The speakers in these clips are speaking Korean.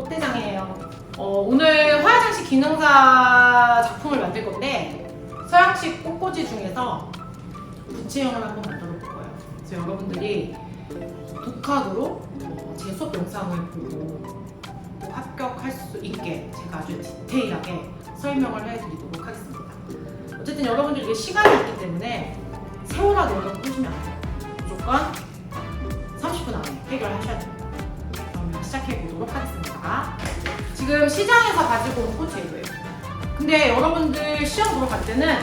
롯데장이에요. 오늘 화장식 기능사 작품을 만들 건데 서양식 꽃꽂이 중에서 부채형을 한번 만들어 볼 거예요. 그래서 여러분들이 독학으로 제 수업 영상을 보고 합격할 수 있게 제가 아주 디테일하게 설명을 해드리도록 하겠습니다. 어쨌든 여러분들 이게 시간이 있기 때문에 세월하게 여러분 보시면 안 돼요. 무조건 30분 안에 해결하셔야 됩니다. 그러면 시작해 보도록 하겠습니다. 지금 시장에서 가지고 온 꽃이 이거예요. 근데 여러분들 시험 보러 갈 때는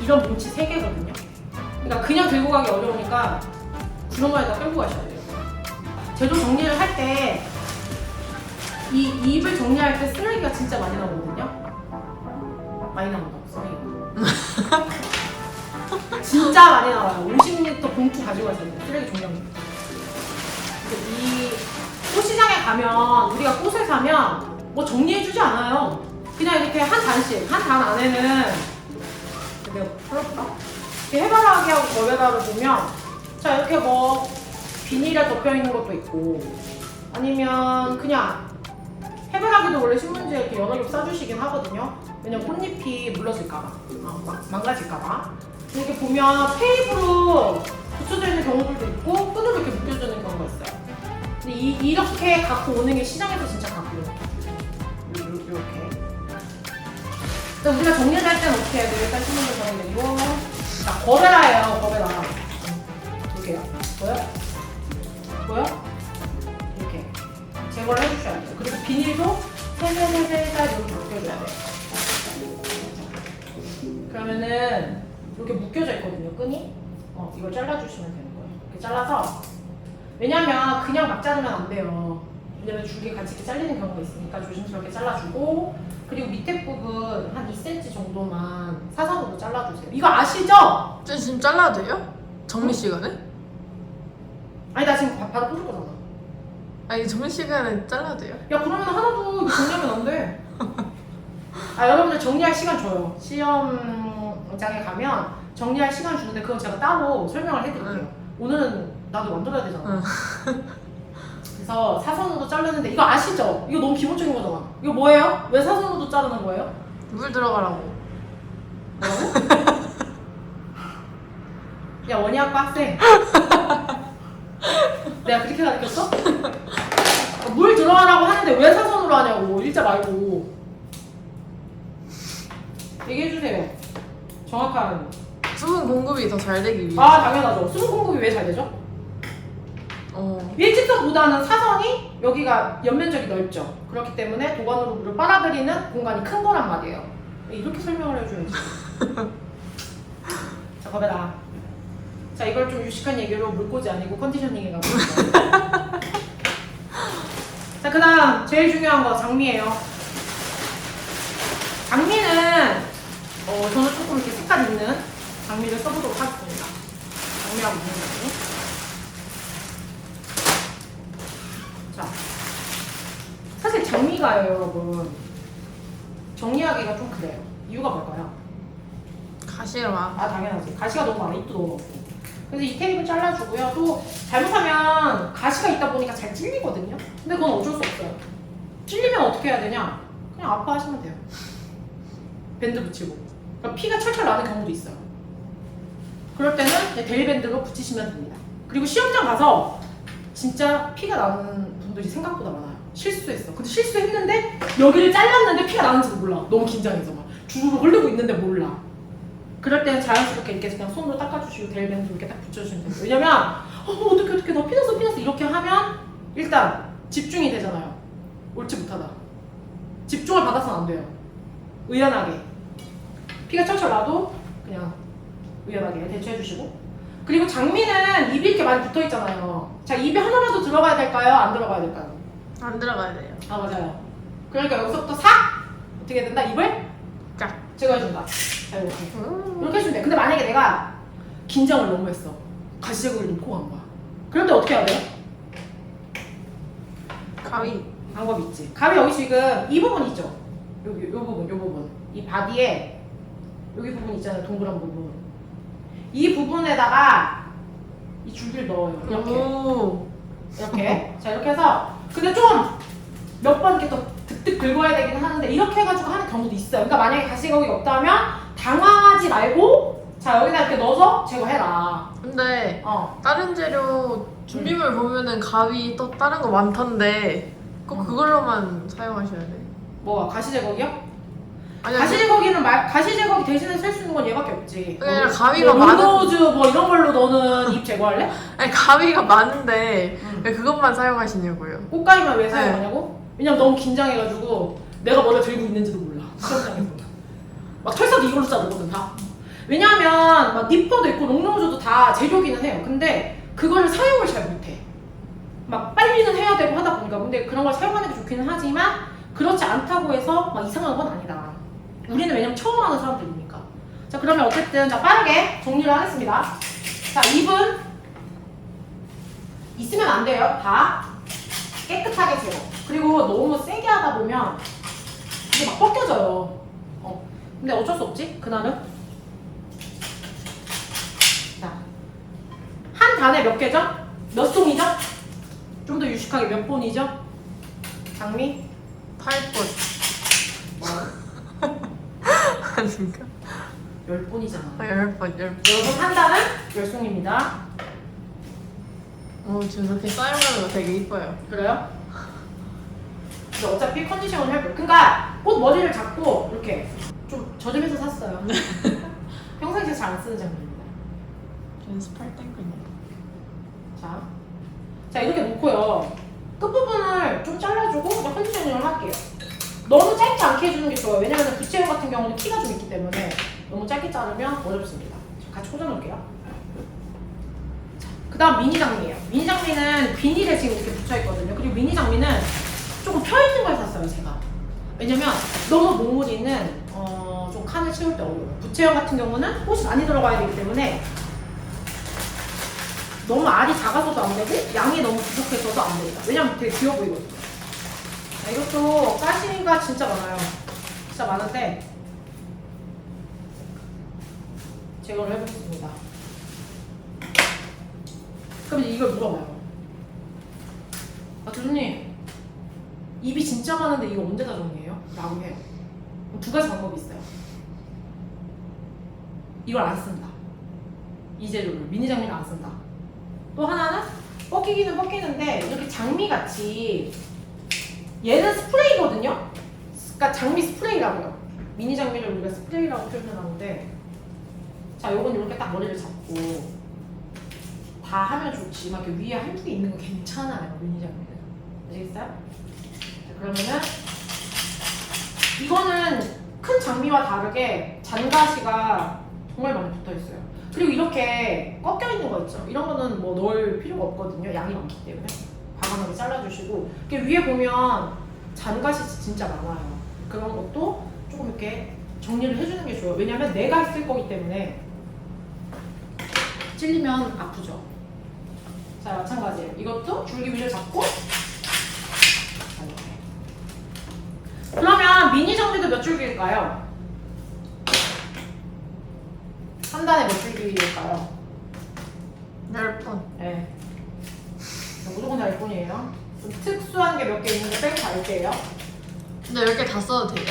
이런 뭉치 3개거든요. 그러니까 그냥 들고 가기 어려우니까 주머니에다 끌고 가셔야 돼요. 제조 정리를 할 때 이 잎을 정리할 때 쓰레기가 진짜 많이 나오거든요. 많이 나온다고 쓰레기가. 진짜 많이 나와요. 50리터 봉투 가지고 가셔야 돼요. 쓰레기 정리하면. 이 꽃시장에 가면 우리가 꽃을 사면 뭐 정리해주지 않아요. 그냥 이렇게 한 단씩, 한 단 안에는 내가 풀어볼까? 이렇게 해바라기하고 거베라를 보면 자 이렇게 뭐 비닐에 덮여있는 것도 있고 아니면 그냥 해바라기도 원래 신문지에 이렇게 여러 겹 싸주시긴 하거든요. 왜냐면 꽃잎이 물러질까봐, 망가질까봐. 이렇게 보면 테이프로 붙여져 있는 경우들도 있고 끈으로 이렇게 묶여주는 경우가 있어요. 근데 이렇게 갖고 오는 게 시장에서 진짜 갖고 오는 거예요. 이렇게. 근데 우리가 정리를 할 때는 어떻게 해야 돼요? 일단 신문지 정리되고 자, 거베라예요, 거베라. 볼게요. 보여? 보여? 이렇게 제거를 해주셔야 돼요. 그리고 비닐도 살살살살 이렇게 묶여줘야 돼요. 그러면은 이렇게 묶여져 있거든요, 끈이. 이걸 잘라주시면 되는 거예요. 이렇게 잘라서 왜냐면 그냥 막 자르면 안 돼요. 왜냐면 줄기 같이 이렇게 잘리는 경우가 있으니까 조심스럽게 잘라주고 그리고 밑에 부분 한 2cm 정도만 사선으로 잘라주세요. 이거 아시죠? 쟤 지금 잘라도 돼요? 정리 시간에? 아니 나 지금 바로 꽂을 거잖아. 아니 정리 시간에 잘라도 돼요? 야 그러면 하나도 정리하면 안 돼. 아 여러분들 정리할 시간 줘요. 시험장에 가면 정리할 시간 주는데 그건 제가 따로 설명을 해드릴게요. 오늘은 나도 만들어야 되잖아. 그래서 사선으로 자르는데 이거 아시죠? 이거 너무 기본적인 거잖아. 이거 뭐예요? 왜 사선으로 자르는 거예요? 물 들어가라고. 뭐라고? 야 원희학과 학생 내가 그렇게 가르쳤어? 물 들어가라고 하는데 왜 사선으로 하냐고. 일자 말고 얘기해주세요. 정확한 수분 공급이 더 잘 되기 위해. 당연하죠. 수분 공급이 왜 잘 되죠? 일직선보다는 사선이 여기가 옆면적이 넓죠. 그렇기 때문에 도관으로 물을 빨아들이는 공간이 큰 거란 말이에요. 이렇게 설명을 해줘야지. 자, 거베라. 자, 이걸 좀 유식한 얘기로 물꽂이 아니고 컨디셔닝 해가지고. 자, 그 다음 제일 중요한 거 장미예요. 장미는 저는 조금 이렇게 색깔 있는 장미를 써보도록 하겠습니다. 장미하고 무슨 장미? 자, 사실 장미가요, 여러분. 정리하기가 좀 그래요. 이유가 뭘까요? 가시가 많아. 당연하지. 가시가 너무 많아. 잎도 너무 없고. 그래서 이 테이프 잘라주고요. 또 잘못하면 가시가 있다 보니까 잘 찔리거든요. 근데 그건 어쩔 수 없어요. 찔리면 어떻게 해야 되냐? 그냥 아파하시면 돼요. 밴드 붙이고. 그러니까 피가 철철 나는 경우도 있어요. 그럴 때는 데일밴드로 붙이시면 됩니다. 그리고 시험장 가서 진짜 피가 나는 분들이 생각보다 많아요. 실수했어. 근데 실수했는데 여기를 잘랐는데 피가 나는지도 몰라. 너무 긴장해서 막 주르르 흐르고 있는데 몰라. 그럴 때는 자연스럽게 이렇게 그냥 손으로 닦아주시고 데일밴드 이렇게 딱 붙여주시면 돼요. 왜냐면 어떻게 나 피났어 이렇게 하면 일단 집중이 되잖아요. 옳지 못하다. 집중을 받아서는 안 돼요. 의연하게 피가 철철 나도 그냥 의연하게 대처해주시고. 그리고 장미는 입이 이렇게 많이 붙어있잖아요. 자, 입에 하나라도 들어가야 될까요? 안 들어가야 될까요? 안 들어가야 돼요. 맞아요. 그러니까 여기서부터 싹 어떻게 된다? 입을 깍 제거해준다. 자, 이렇게 해주면 돼. 근데 만약에 내가 긴장을 너무 했어. 가시 제거를 놓고 간 거야. 그럴 때 어떻게 해야 돼요? 가위. 방법이 있지. 가위 여기 지금 이 부분 있죠? 요 부분. 이 바디에 여기 부분 있잖아요. 동그란 부분. 이 부분에다가 이 줄기를 넣어요. 이렇게. 오. 이렇게. 자, 이렇게 해서 근데 좀 몇 번 이렇게 또 득득 긁어야 되긴 하는데 이렇게 해가지고 하는 경우도 있어요. 그러니까 만약에 가시거기가 없다면 당황하지 말고 자 여기다 이렇게 넣어서 제거해라. 근데 어. 다른 재료 준비물 보면은 가위 또 다른 거 많던데 꼭 그걸로만 사용하셔야 돼. 뭐가 가시 제거기요? 아니 가시 제거기는 가시 제거기 대신에 쓸 수 있는 건 얘밖에 없지. 그게 아니라 가위가 뭐 많은 윈도우즈 뭐 이런 걸로 너는 입 제거할래? 아니 가위가 많은데 응. 왜 그것만 사용하시냐고요. 꽃가위만 왜 네. 사용하냐고? 왜냐면 너무 긴장해가지고 내가 뭐를 들고 있는지도 몰라. 시험장에서. 막 털사도 이걸로 자르거든 다. 왜냐면 막 니퍼도 있고 롱노즈도 다 재료기는 해요. 근데 그거를 사용을 잘 못해. 막 빨리는 해야 되고 하다 보니까 근데 그런 걸 사용하는 게 좋기는 하지만 그렇지 않다고 해서 막 이상한 건 아니다. 우리는 왜냐면 처음 하는 사람들이니까. 자 그러면 어쨌든 자 빠르게 정리를 하겠습니다. 자 잎은 있으면 안 돼요. 다 깨끗하게 제거. 그리고 너무 세게 하다 보면 이게 막 벗겨져요. 근데 어쩔 수 없지 그날은. 자 한 단에 몇 개죠? 몇 송이죠? 좀 더 유식하게 몇 본이죠? 장미? 8분. 뭐? 아닌가? 10본이잖아. 10번, 10번. 여러분 한 단은 10송입니다. 지금 그렇게 사용하는 거 되게 이뻐요. 그래요? 근데 어차피 컨디션을 해볼. 그러니까 꽃 머리를 잡고 이렇게 좀 저렴해서 샀어요. 평상시에 잘 안 쓰는 장면입니다. 연습할 땐 그냥. 자 이렇게 놓고요. 끝부분을 좀 잘라주고 그냥 컨디셔닝을 할게요. 너무 짧지 않게 해주는 게 좋아요. 왜냐면 부채형 같은 경우는 키가 좀 있기 때문에 너무 짧게 자르면 어렵습니다. 같이 꽂아놓을게요. 그 다음 미니 장미예요. 미니 장미는 비닐에 지금 이렇게 붙여있거든요. 그리고 미니 장미는 조금 펴있는 걸 샀어요, 제가. 왜냐면 너무 몽무리는 좀 칸을 채울 때 어려워요. 부채형 같은 경우는 꽃이 많이 들어가야 되기 때문에 너무 알이 작아서도 안 되고 양이 너무 부족해서도 안 됩니다. 왜냐면 되게 귀여워 보이거든요. 자, 이것도 가시가 진짜 많아요. 진짜 많은데 제거를 해보겠습니다. 그럼 이제 이걸 물어봐요. 교수님 입이 진짜 많은데 이거 언제 다 정리해요? 라고 해요. 그럼 두 가지 방법이 있어요. 이걸 안 쓴다. 이 재료를 미니 장미를 안 쓴다. 또 하나는 꺾이기는 꺾이는데 이렇게 장미같이 얘는 스프레이거든요? 그러니까 장미 스프레이라고요. 미니 장미를 우리가 스프레이라고 표현하는데 자 요건 이렇게 딱 머리를 잡고 다 하면 좋지 막 이렇게 위에 한두 개 있는 거 괜찮아요. 미니 장미는 아시겠어요? 자, 그러면은 이거는 큰 장미와 다르게 잔가시가 정말 많이 붙어있어요. 그리고 이렇게 꺾여 있는 거 있죠. 이런 거는 뭐 넣을 필요가 없거든요. 양이 많기 때문에 과감하게 잘라주시고 이렇게 위에 보면 잔가시 진짜 많아요. 그런 것도 조금 이렇게 정리를 해주는 게 좋아요. 왜냐면 내가 쓸 거기 때문에 찔리면 아프죠. 자 마찬가지예요. 이것도 줄기 위를 잡고 그러면 미니 장미도 몇 줄기일까요? 한 단에 몇 줄기일까요? 10번. 네. 무조건 다 10분이에요. 좀 특수한 게 몇 개 있는데 빼고 다 10개예요. 근데 10개 다 써도 돼요?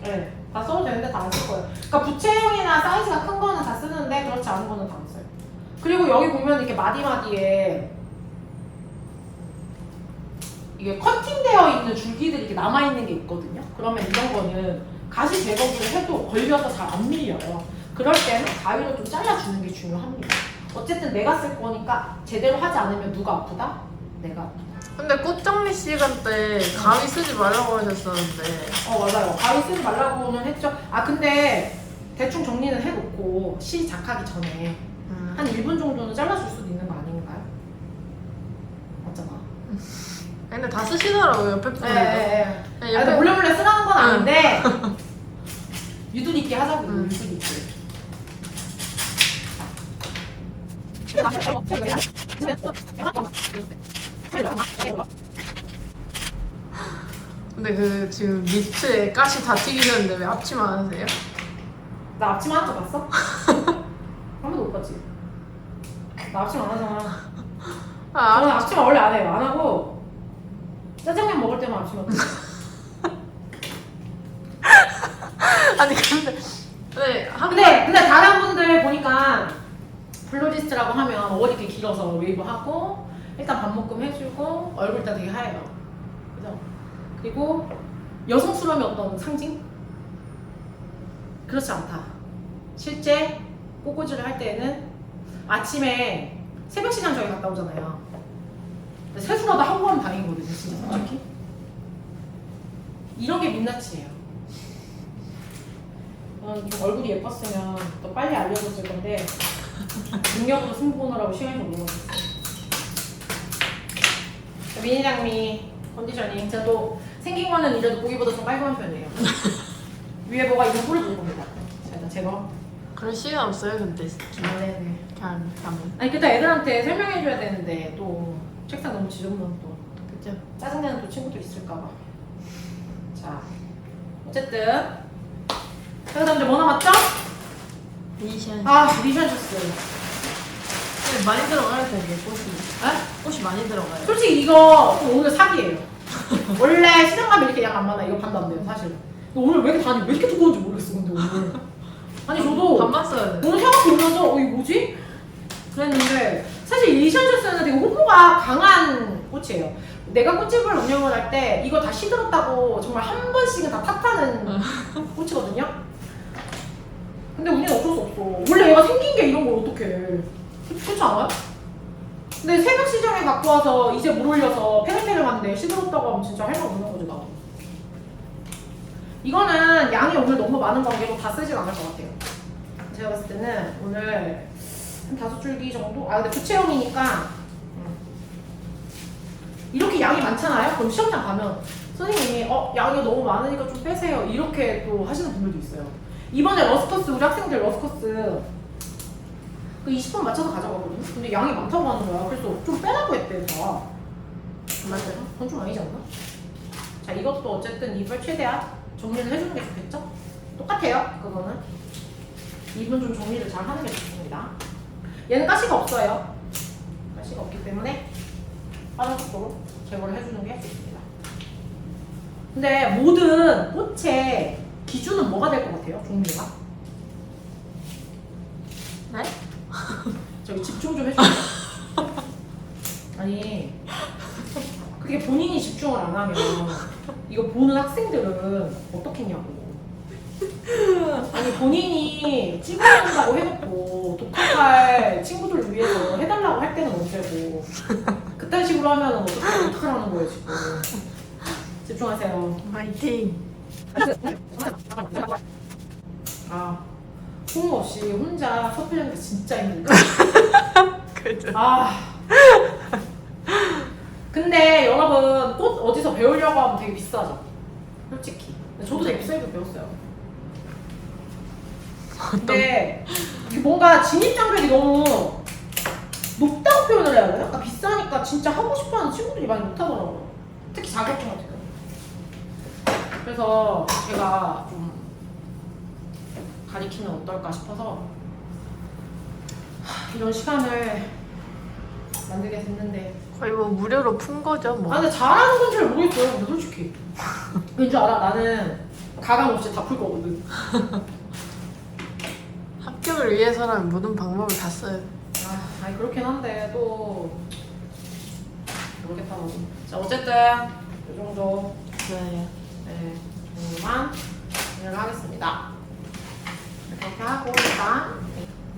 네. 다 써도 되는데 다 안 쓸 거예요. 그러니까 부채형이나 사이즈가 큰 거는 다 쓰는데 그렇지 않은 거는 다 안 써요. 그리고 여기 보면 이렇게 마디마디에 이게 커팅되어 있는 줄기들이 이렇게 남아있는 게 있거든요. 그러면 이런 거는 가시 제거기를 해도 걸려서 잘 안 밀려요. 그럴 때는 가위로 좀 잘라주는 게 중요합니다. 어쨌든 내가 쓸 거니까 제대로 하지 않으면 누가 아프다? 내가 아프다. 근데 꽃정리 시간 때 가위 쓰지 말라고 하셨었는데. 맞아요. 가위 쓰지 말라고는 했죠. 근데 대충 정리는 해놓고 시작하기 전에 한 1분 정도는 잘라줄 수도 있는 거 아닌가요? 맞잖아. 근데 다 쓰시더라고요, 옆에 분들도. 네. 네, 근데 몰래 쓰라는 건 응. 아닌데 유둔 있게 하자고. 유둔 있게. 근데 그 지금 밑에 가시 다 튀기셨는데 왜 앞치마 안 하세요? 나 앞치마 한 적 봤어? 한 번도 못 봤지. 나 앞치마 안 하잖아. 저는 아, 앞치마 원래 안 해요. 안 하고 짜장면 먹을 때만 아침에 어떡해? 아니 근데 근데 다른 분들 보니까 플로리스트라고 하면 머리 이렇게 길어서 웨이브하고 일단 밥 먹금 해주고 얼굴 다 되게 하얘요. 그죠? 그리고 여성스러움의 어떤 상징? 그렇지 않다. 실제 꼬꼬지를 할 때에는 아침에 새벽 시장 저희 갔다 오잖아요. 세수라도 하고 가면 다행이거든요, 진짜 솔직히. 이런 게 민낯이에요. 좀 얼굴이 예뻤으면 더 빨리 알려줬을 건데 능력으로 승부 보느라고 시간이 좀 넘어졌어요. 미니 장미 컨디셔닝 제가 또 생긴 거는 이래도 보기보다 좀 깔끔한 편이에요. 위에 뭐가 있는 뿔을 부는 겁니다. 자, 일단 제거. 그럴 시간 없어요 근데 아, 네네. 그냥 가면. 아니 그때 애들한테 설명해줘야 되는데 또 책상 너무 지저분하면 또 그죠? 짜증나는 또 친구도 있을까봐. 자, 어쨌든 자, 그다음 이제 뭐 남았죠? 리션. 아, 리션 셔츠. 근데 많이 들어가요 되게 꽃이. 아? 꽃이 많이 들어가요. 솔직히 이거 오늘 사기예요. 원래 시장 가면 이렇게 양 안 많아. 이거 반도 안 돼요, 사실. 근데 오늘 왜 이렇게 다니? 왜 이렇게 두꺼운지 모르겠어, 근데 오늘. 아니 저도 반만 써야 돼. 오늘 생각 보면서 이거 뭐지? 그랬는데 사실 이 리션 셔츠는 되게 홍보가 강한 꽃이에요. 내가 꽃집을 운영을 할 때 이거 다 시들었다고 정말 한 번씩은 다 탓하는 꽃이거든요. 근데 우리는 어쩔 수 없어. 원래 얘가 생긴 게 이런 걸 어떡해. 그렇지 않아요? 근데 새벽 시장에 갖고 와서 이제 물 올려서 페르페르한데 시들었다고 하면 진짜 할 말 없는 거죠, 나도. 이거는 양이 오늘 너무 많은 관계로 다 쓰진 않을 것 같아요. 제가 봤을 때는 오늘 한 5줄기 정도? 아 근데 부채형이니까 이렇게 양이 많잖아요? 그럼 시험장 가면 선생님이 양이 너무 많으니까 좀 빼세요 이렇게 또 하시는 분들도 있어요. 이번에 러스커스 우리 학생들 러스커스 그 20분 맞춰서 가져가거든요. 근데 양이 많다고 하는 거야. 그래서 좀 빼라고 했대 다. 맞아요? 그건 좀 아니지 않나? 자 이것도 어쨌든 이걸 최대한 정리를 해주는 게 좋겠죠? 똑같아요 그거는. 입은 좀 정리를 잘 하는 게 좋습니다. 얘는 가시가 없어요. 가시가 없기 때문에 빠른 속도로 제거를 해주는 게 좋습니다. 근데 모든 꽃의 기준은 뭐가 될 것 같아요? 종류가? 네? 저기 집중 좀 해주세요. 아니 그게 본인이 집중을 안 하면 이거 보는 학생들은 어떻겠냐고. 아니 본인이 찍어낸다고 해놓고 독학할 친구들을 위해서 해달라고 할 때는 언제고 그딴 식으로 하면 어떡하라는 거예요 지금. 집중하세요. 화이팅. 아 홍보 없이 혼자 섭외하는 게 진짜 힘들다. 그죠. 아 근데 여러분 꽃 어디서 배우려고 하면 되게 비싸죠 솔직히. 근데 저도 되게 비싸게 배웠어요. 근데 뭔가 진입장벽이 너무 높다고 표현을 해야 되나? 그러니까 비싸니까 진짜 하고 싶어하는 친구들이 많이 못하더라고요. 특히 자격증 같은 거. 그래서 제가 좀 가리키면 어떨까 싶어서 이런 시간을 만들게 됐는데. 거의 뭐 무료로 푼 거죠 뭐. 아 근데 잘하는 건 잘 모르겠어요 근데 솔직히. 왠지 알아? 나는 가감 없이 다 풀 거거든. 합격을 위해서라면 모든 방법을 다 써요. 아니 그렇긴 한데 또 모르겠다 나도. 자 어쨌든 이 정도 네. 네 정도만 진행을 하겠습니다. 이렇게 하고 일단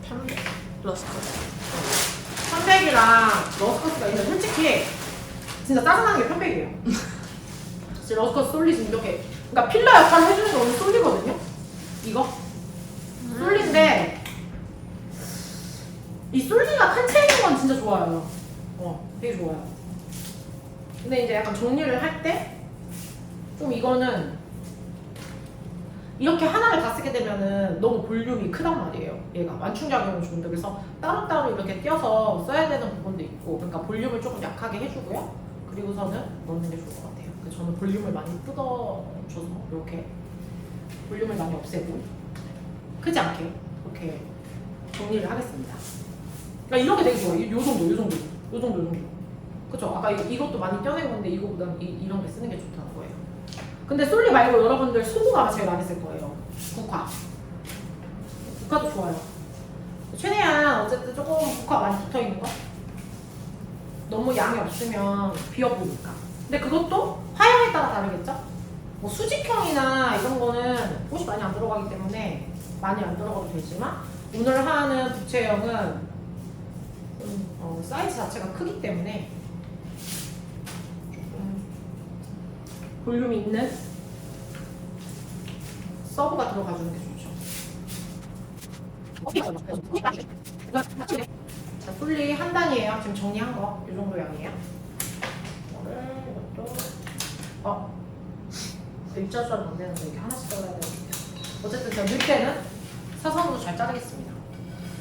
편백. 러스커스. 편백이랑 러스커스가 있는데 솔직히 진짜 짜증나는 게 편백이에요. 진짜 러스커스 솔리지 이렇게 그러니까 필러 역할을 해주는 게 오늘 솔리거든요. 이거 솔리인데 이 솔리가 큰 체인 건 진짜 좋아요. 되게 좋아요. 근데 이제 약간 정리를 할 때 좀 이거는 이렇게 하나를 다 쓰게 되면은 너무 볼륨이 크단 말이에요. 얘가 완충작용은 좋은데 그래서 따로따로 이렇게 띄어서 써야 되는 부분도 있고 그러니까 볼륨을 조금 약하게 해주고요. 그리고서는 넣는 게 좋을 것 같아요. 그래서 저는 볼륨을 많이 뜯어줘서 이렇게 볼륨을 많이 없애고 크지 않게 이렇게 정리를 하겠습니다. 그러니까 이런 게 되게 좋아요. 요 정도. 그쵸? 아까 이것도 많이 떼어낸 건데 이거보다는 이런 게 쓰는 게 좋다는 거예요. 근데 솔리 말고 여러분들 소구가 제일 많이 쓸 거예요. 국화. 국화도 좋아요. 최대한 어쨌든 조금 국화 많이 붙어 있는 거. 너무 양이 없으면 비어 보니까. 근데 그것도 화형에 따라 다르겠죠? 뭐 수직형이나 이런 거는 꽃이 많이 안 들어가기 때문에 많이 안 들어가도 되지만 오늘 하는 부채형은 사이즈 자체가 크기 때문에 볼륨이 있는 서브가 들어가주는 게 좋죠. 자, 솔리 한 단이에요. 지금 정리한 거. 이 정도 양이에요. 이것도 일자수는 안 되는데 이렇게 하나씩 잘라야 되겠다. 어쨌든 제가 넣을 때는 사선으로 잘 자르겠습니다.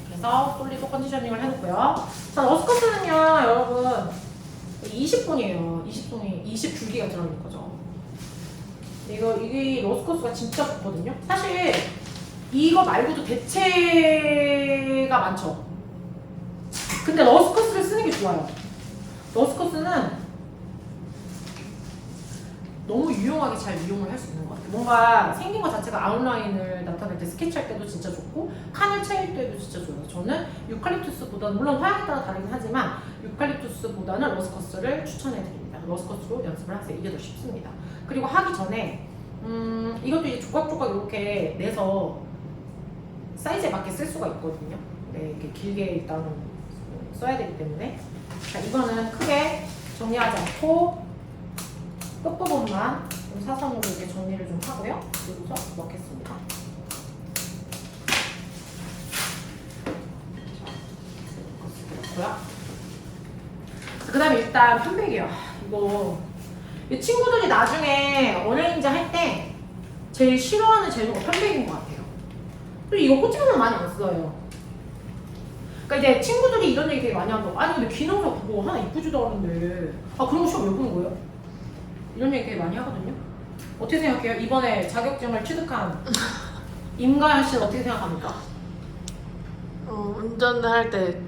그래서 솔리도 컨디셔닝을 해놓고요. 자, 러스커스는요, 여러분 20분이에요. 20줄기가 들어있는 거죠. 이게 러스커스가 진짜 좋거든요. 사실 이거 말고도 대체가 많죠. 근데 러스커스를 쓰는 게 좋아요. 러스커스는 너무 유용하게 잘 이용을 할 수 있는 것 같아요. 뭔가 생긴 것 자체가 아웃라인을 나타낼 때 스케치할 때도 진짜 좋고 칸을 채울 때도 진짜 좋아요. 저는 유칼립투스보다는 물론 화향에 따라 다르긴 하지만 유칼립투스보다는 러스커스를 추천해드립니다. 러스커스로 연습을 하세요. 이게 더 쉽습니다. 그리고 하기 전에 이것도 이제 조각조각 이렇게 내서 사이즈에 맞게 쓸 수가 있거든요. 네, 이렇게 길게 일단은 써야 되기 때문에 자, 이거는 크게 정리하지 않고 끝부분만 좀 사선으로 이렇게 정리를 좀 하고요. 그리고서 넣겠습니다. 그 다음에 일단 편백이요. 이 친구들이 나중에 어레인지 할 때 제일 싫어하는 재료가 편백인 것 같아요. 그리고 이거 꽂히면 많이 안 써요. 그러니까 이제 친구들이 이런 얘기 되게 많이 한다고. 아니 근데 기능사 그거 하나 이쁘지도 않은데 아 그런 거 시험 왜 보는 거예요? 이런 얘기 되게 많이 하거든요. 어떻게 생각해요? 이번에 자격증을 취득한 임가연 씨는 어떻게 생각합니까? 운전을 할 때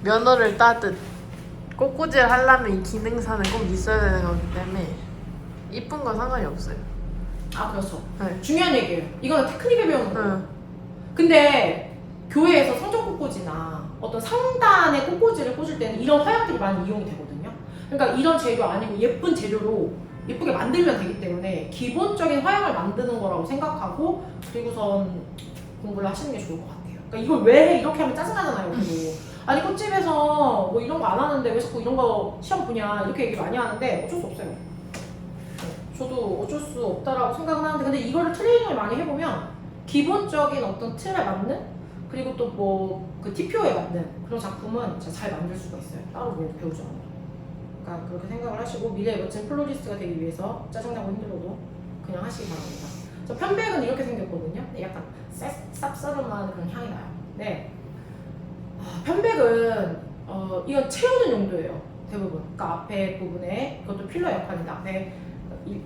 면허를 따듯 꽃꽂이를 하려면 이 기능사는 꼭 있어야 되는 거기 때문에 이쁜 건 상관이 없어요. 아 그렇죠. 네. 중요한 얘기예요. 이거는 테크닉에 배우는 거예요. 응. 근데 교회에서 성전 꽃꽂이나 어떤 상단의 꽃꽂이를 꽂을 때는 이런 화약들이 많이 이용이 되거든요. 그러니까 이런 재료 아니고 예쁜 재료로 예쁘게 만들면 되기 때문에 기본적인 화약을 만드는 거라고 생각하고 그리고선 공부를 하시는 게 좋을 것 같아요. 그러니까 이걸 왜 해? 이렇게 하면 짜증나잖아요. 그리고 아니 꽃집에서 뭐 이런 거 안 하는데 왜 자꾸 이런 거 시험 보냐 이렇게 얘기 많이 하는데 어쩔 수 없어요. 저도 어쩔 수 없다라고 생각은 하는데 근데 이거를 트레이닝을 많이 해보면 기본적인 어떤 틀에 맞는 그리고 또 뭐 그 TPO에 맞는 그런 작품은 진짜 잘 만들 수가 있어요. 따로 뭐 배우지 않아도. 그러니까 그렇게 생각을 하시고 미래의 멋진 플로리스트가 되기 위해서 짜증나고 힘들어도 그냥 하시기 바랍니다. 저 편백은 이렇게 생겼거든요. 약간 쌉싸름한 그런 향이 나요. 네. 편백은 이건 채우는 용도예요. 대부분. 그러니까 앞에 부분에 그것도 필러 역할인데 앞에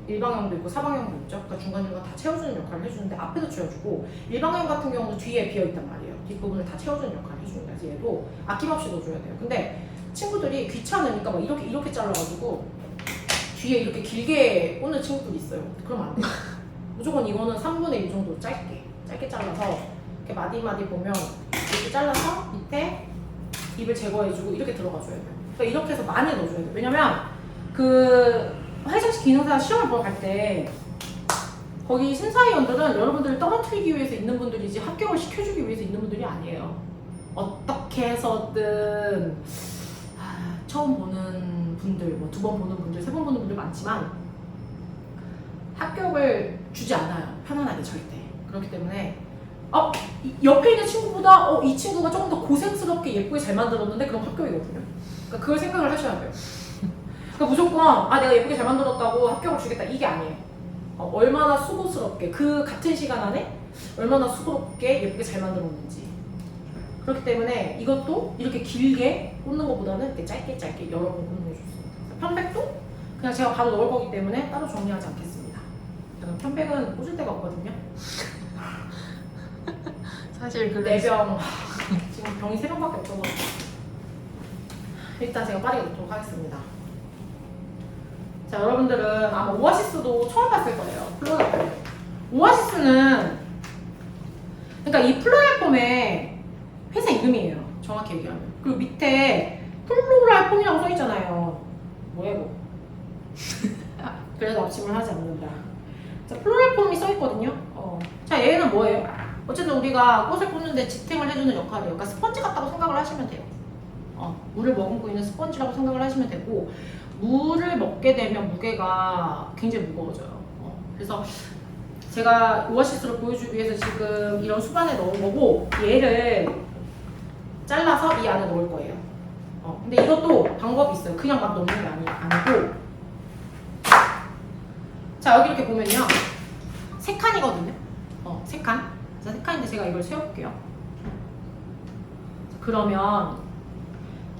일방형도 있고 사방형도 있죠. 그러니까 중간중간 다 채워주는 역할을 해주는데 앞에도 채워주고 일방형 같은 경우는 뒤에 비어있단 말이에요. 뒷부분을 다 채워주는 역할을 해주는 거지. 얘도 아낌없이 넣어줘야 돼요. 근데 친구들이 귀찮으니까 막 이렇게 잘라가지고 뒤에 이렇게 길게 꽂는 친구들이 있어요. 그러면 안 돼요. 무조건 이거는 3분의 1 정도 짧게 잘라서 이렇게 마디마디 보면 이렇게 잘라서 밑에 잎을 제거해주고 이렇게 들어가줘야 돼요. 그러니까 이렇게 해서 많이 넣어줘야 돼요. 왜냐면 그 화장실 기능사 시험을 보러 갈 때 거기 심사위원들은 여러분들을 떨어뜨리기 위해서 있는 분들이지 합격을 시켜주기 위해서 있는 분들이 아니에요. 어떻게 해서든 처음 보는 분들, 뭐 2번 보는 분들, 3번 보는 분들 많지만 합격을 주지 않아요. 편안하게 절대. 그렇기 때문에 옆에 있는 친구보다 이 친구가 조금 더 고생스럽게 예쁘게 잘 만들었는데 그럼 합격이거든요. 그러니까 그걸 생각을 하셔야 돼요. 그러니까 무조건 내가 예쁘게 잘 만들었다고 합격을 주겠다 이게 아니에요. 얼마나 수고스럽게 그 같은 시간 안에 얼마나 수고롭게 예쁘게 잘 만들었는지. 그렇기 때문에 이것도 이렇게 길게 꽂는 것보다는 이렇게 짧게 여러 번 꽂는 게 좋습니다. 편백도 그냥 제가 바로 넣을 거기 때문에 따로 정리하지 않겠습니다. 저는 편백은 꽂을 데가 없거든요. 사실 그래서 4병 지금 병이 3병밖에 없어서 일단 제가 빠르게 넣도록 하겠습니다. 자, 여러분들은 아마 오아시스도 처음 봤을 거예요. 플로랄 폼. 오아시스는 그러니까 이 플로랄 폼의 회사 이름이에요. 정확히 얘기하면. 그리고 밑에 플로랄 폼이라고 써 있잖아요. 뭐야 이거? 그래서 납침을 하지 않는다. 자, 플로랄 폼이 써 있거든요. 자, 얘는 뭐예요? 어쨌든 우리가 꽃을 꽂는데 지탱을 해주는 역할이에요. 그러니까 스펀지 같다고 생각을 하시면 돼요. 물을 머금고 있는 스펀지라고 생각을 하시면 되고, 물을 먹게 되면 무게가 굉장히 무거워져요. 그래서 제가 오아시스를 보여주기 위해서 지금 이런 수반에 넣은 거고, 얘를 잘라서 이 안에 넣을 거예요. 근데 이것도 방법이 있어요. 그냥 막 넣는 게 아니고. 자, 여기 이렇게 보면요. 3칸이거든요. 3칸. 자, 3칸인데 제가 이걸 세워볼게요. 그러면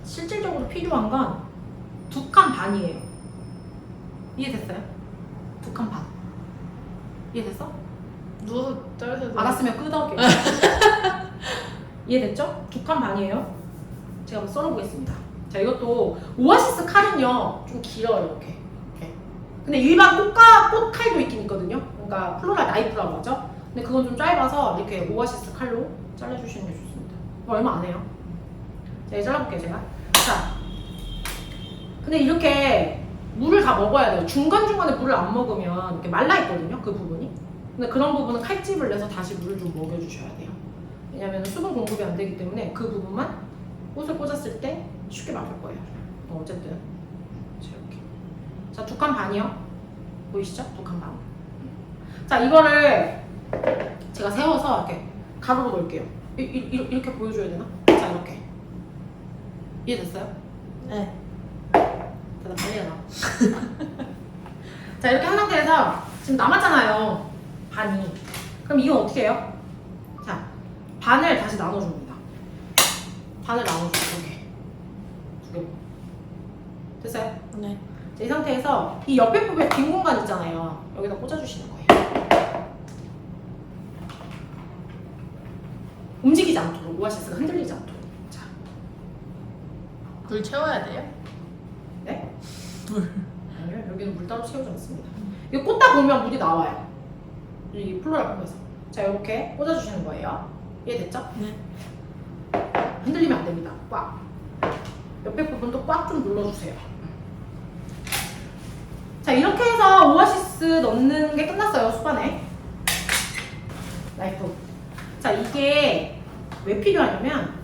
실질적으로 필요한 건 2칸 반이에요. 이해됐어요? 2칸 반. 이해됐어? 누워서 자르셔도 알았으면 끄덕여. 이해됐죠? 2칸 반이에요. 제가 한번 썰어보겠습니다. 자, 이것도 오아시스 칼은요 좀 길어요. 이렇게. 근데 일반 꽃칼도 있긴 있거든요. 그러니까 플로랄 나이프라고 하죠. 근데 그건 좀 짧아서 이렇게 오아시스 칼로 잘라주시는 게 좋습니다. 얼마 안 해요. 자, 이제 잘라볼게요 제가. 자, 근데 이렇게 물을 다 먹어야 돼요. 중간중간에 물을 안 먹으면 이렇게 말라있거든요, 그 부분이. 근데 그런 부분은 칼집을 내서 다시 물을 좀 먹여주셔야 돼요. 왜냐면 수분 공급이 안 되기 때문에 그 부분만 꽃을 꽂았을 때 쉽게 막을 거예요. 어쨌든. 자, 이렇게. 자, 2칸 반이요. 보이시죠? 2칸 반. 자, 이거를 제가 세워서 이렇게 가로로 놓을게요. 이렇게 보여줘야 되나? 자, 이렇게. 이해됐어요? 네. 대답 빨리 해라. 자, 이렇게 한 상태에서 지금 남았잖아요. 반이. 그럼 이건 어떻게 해요? 자, 반을 다시 나눠줍니다. 반을 나눠줘요. 이렇게. 2개. 됐어요? 네. 자, 이 상태에서 이 옆에 부분에 빈 공간 있잖아요. 여기다 꽂아주시는 거예요. 움직이지 않도록, 오아시스가 흔들리지 않도록. 자, 물 채워야 돼요? 네? 아니요, 여기는 물 따로 채우지 않습니다. 이거 꽂다 보면 물이 나와요. 이 플로랄 폼에서. 자, 이렇게 꽂아주시는 거예요. 이해됐죠? 네. 흔들리면 안 됩니다. 꽉. 옆에 부분도 꽉 좀 눌러주세요. 자, 이렇게 해서 오아시스 넣는 게 끝났어요, 수반에. 나이프. 자, 이게 왜 필요하냐면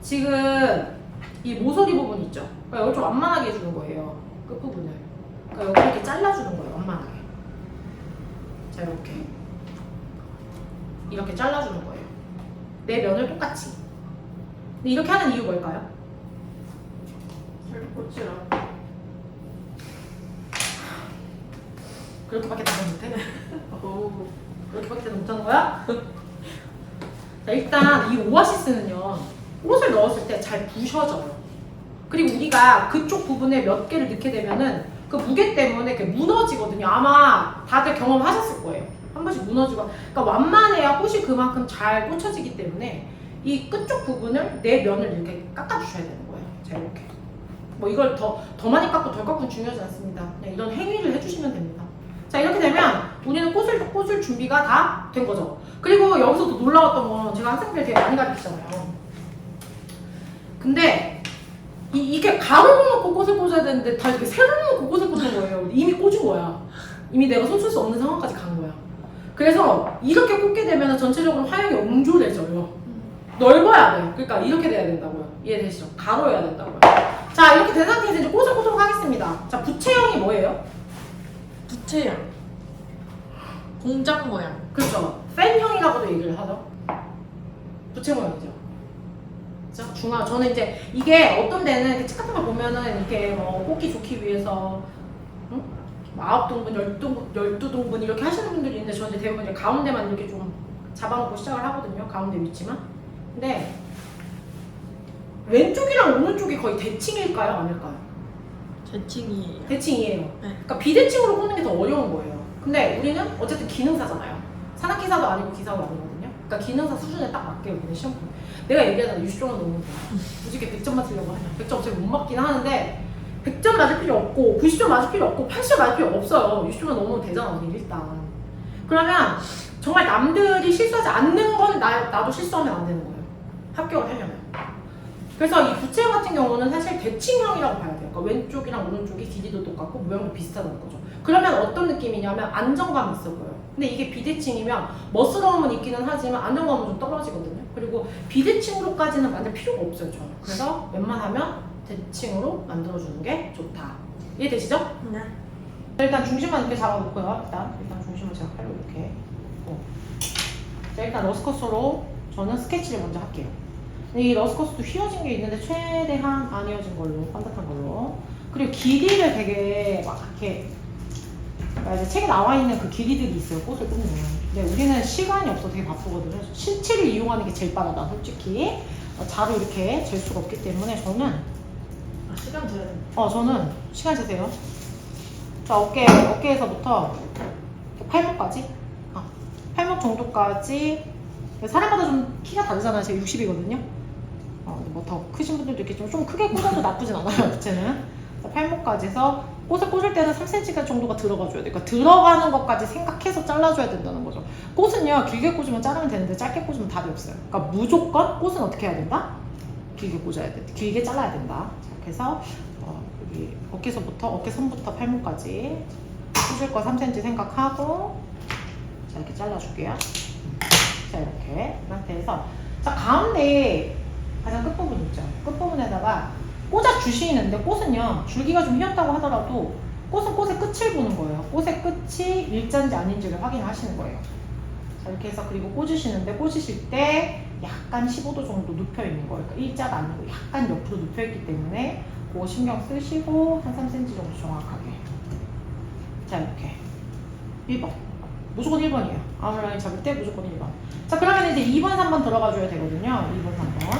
지금 이 모서리 부분 있죠? 그러니까 이걸 좀 완만하게 해주는 거예요, 끝부분을. 그러니까 여기 이렇게 잘라주는 거예요, 완만하게. 자, 이렇게 잘라주는 거예요. 네 면을 똑같이. 근데 이렇게 하는 이유 뭘까요? 잘 꽂지라. 그렇게밖에 답을 못해? 오. 그렇게밖에 못하는 거야? 자, 일단 이 오아시스는요, 꽃을 넣었을 때 잘 부셔져요. 그리고 우리가 그쪽 부분에 몇 개를 넣게 되면은 그 무게 때문에 이렇게 무너지거든요. 아마 다들 경험하셨을 거예요. 한 번씩 무너지고. 그러니까 완만해야 꽃이 그만큼 잘 꽂혀지기 때문에 이 끝쪽 부분을 네 면을 이렇게 깎아주셔야 되는 거예요. 자, 이렇게. 뭐 이걸 더 많이 깎고 덜 깎고는 중요하지 않습니다. 그냥 이런 행위를 해주시면 됩니다. 자, 이렇게 되면 우리는 꽃을 꽂을 준비가 다 된 거죠. 그리고 여기서도 놀라웠던 건 제가 학생들 되게 많이 가르치잖아요. 근데 이게 가로로 놓고 꽃을 꽂아야 되는데 다 이렇게 세로로 놓고 꽃을 꽂는 거예요. 이미 꽂은 거야. 이미 내가 손쓸 수 없는 상황까지 간 거야. 그래서 이렇게 꽂게 되면 전체적으로 화형이 옹졸해져요. 넓어야 돼. 그러니까 이렇게 돼야 된다고요. 이해되시죠? 가로여야 된다고요. 자, 이렇게 된 상태에서 이제 꽃을 꽂도록 하겠습니다. 자, 부채형이 뭐예요? 부채형. 공장 모양. 그렇죠. 팬형이라고도 얘기를 하죠. 부채 모양이죠. 그렇죠? 중화. 저는 이제 이게 어떤 데는 이렇게 책 같은 거 보면은 이렇게 뭐 꽂기 좋기 위해서 9동분, 12동분 이렇게 하시는 분들이 있는데 저는 이제 대부분 이제 가운데만 이렇게 좀 잡아놓고 시작을 하거든요. 가운데 위치만. 근데 왼쪽이랑 오른쪽이 거의 대칭일까요? 아닐까요? 대칭이에요. 대칭이에요. 네. 그러니까 비대칭으로 꽂는 게 더 어려운 거예요. 근데 우리는 어쨌든 기능사잖아요. 산악기사도 아니고 기사도 아니거든요. 그러니까 기능사 수준에 딱 맞게 우리는 시험 보면. 내가 얘기하잖아. 60점은 넘는 거야. 굳이 이렇게 100점 맞으려고 하냐. 100점 제가 못 맞긴 하는데 100점 맞을 필요 없고 90점 맞을 필요 없고 80점 맞을 필요 없어요. 60점만 넘으면 되잖아 언니 일단. 그러면 정말 남들이 실수하지 않는 건 나도 실수하면 안 되는 거예요. 합격을 하려면. 그래서 이 부채형 같은 경우는 사실 대칭형이라고 봐야 돼요. 그러니까 왼쪽이랑 오른쪽이 길이도 똑같고 모양도 비슷하다는 거죠. 그러면 어떤 느낌이냐면 안정감이 있어 보여요. 근데 이게 비대칭이면 멋스러움은 있기는 하지만 안정감은 좀 떨어지거든요. 그리고 비대칭으로까지는 만들 필요가 없어요 저는. 그래서 웬만하면 대칭으로 만들어주는 게 좋다. 이해되시죠? 네. 일단 중심만 이렇게 잡아놓고요. 일단 중심을 제가 팔로 이렇게. 자, 일단 러스커스로 저는 스케치를 먼저 할게요. 이 러스커스도 휘어진 게 있는데 최대한 안 휘어진 걸로, 반듯한 걸로. 그리고 길이를 되게 막 이렇게 이제 책에 나와 있는 그 길이들이 있어요. 꽃을 꽂는. 근데 우리는 시간이 없어 되게 바쁘거든요. 신체를 이용하는 게 제일 빠르다 솔직히. 자로 이렇게 잴 수가 없기 때문에 저는 시간 줘야 돼. 저는 시간 재세요. 자, 어깨에서부터 팔목까지. 팔목 정도까지. 사람마다 좀 키가 다르잖아요. 제가 60이거든요. 뭐 더 크신 분들도 있겠지만 좀 크게 꽂아도 나쁘진 않아요. 부채는. 팔목까지 해서 꽃을 꽂을 때는 3cm 정도가 들어가줘야 돼요. 그러니까 들어가는 것까지 생각해서 잘라줘야 된다는 거죠. 꽃은요, 길게 꽂으면 자르면 되는데 짧게 꽂으면 답이 없어요. 그러니까 무조건 꽃은 어떻게 해야 된다? 길게 꽂아야 돼. 길게 잘라야 된다. 이렇게 해서 여기 어깨선부터 팔목까지 꽂을 거 3cm 생각하고 자, 이렇게 잘라줄게요. 자, 이렇게 이 상태에서 자, 가운데 가장 끝부분 있죠. 끝부분에다가 꽂아 주시는데 꽃은요, 줄기가 좀 휘었다고 하더라도 꽃은 꽃의 끝을 보는 거예요. 꽃의 끝이 일자인지 아닌지를 확인하시는 거예요. 자, 이렇게 해서 그리고 꽂으시는데 꽂으실 때 약간 15도 정도 눕혀 있는 거예요. 그러니까 일자가 아니고 약간 옆으로 눕혀 있기 때문에 그거 신경 쓰시고 한 3cm 정도 정확하게. 자, 이렇게 1번. 무조건 1번이에요. 아무 라인 잡을 때 무조건 1번. 자, 그러면 이제 2번, 3번 들어가줘야 되거든요. 2번, 3번.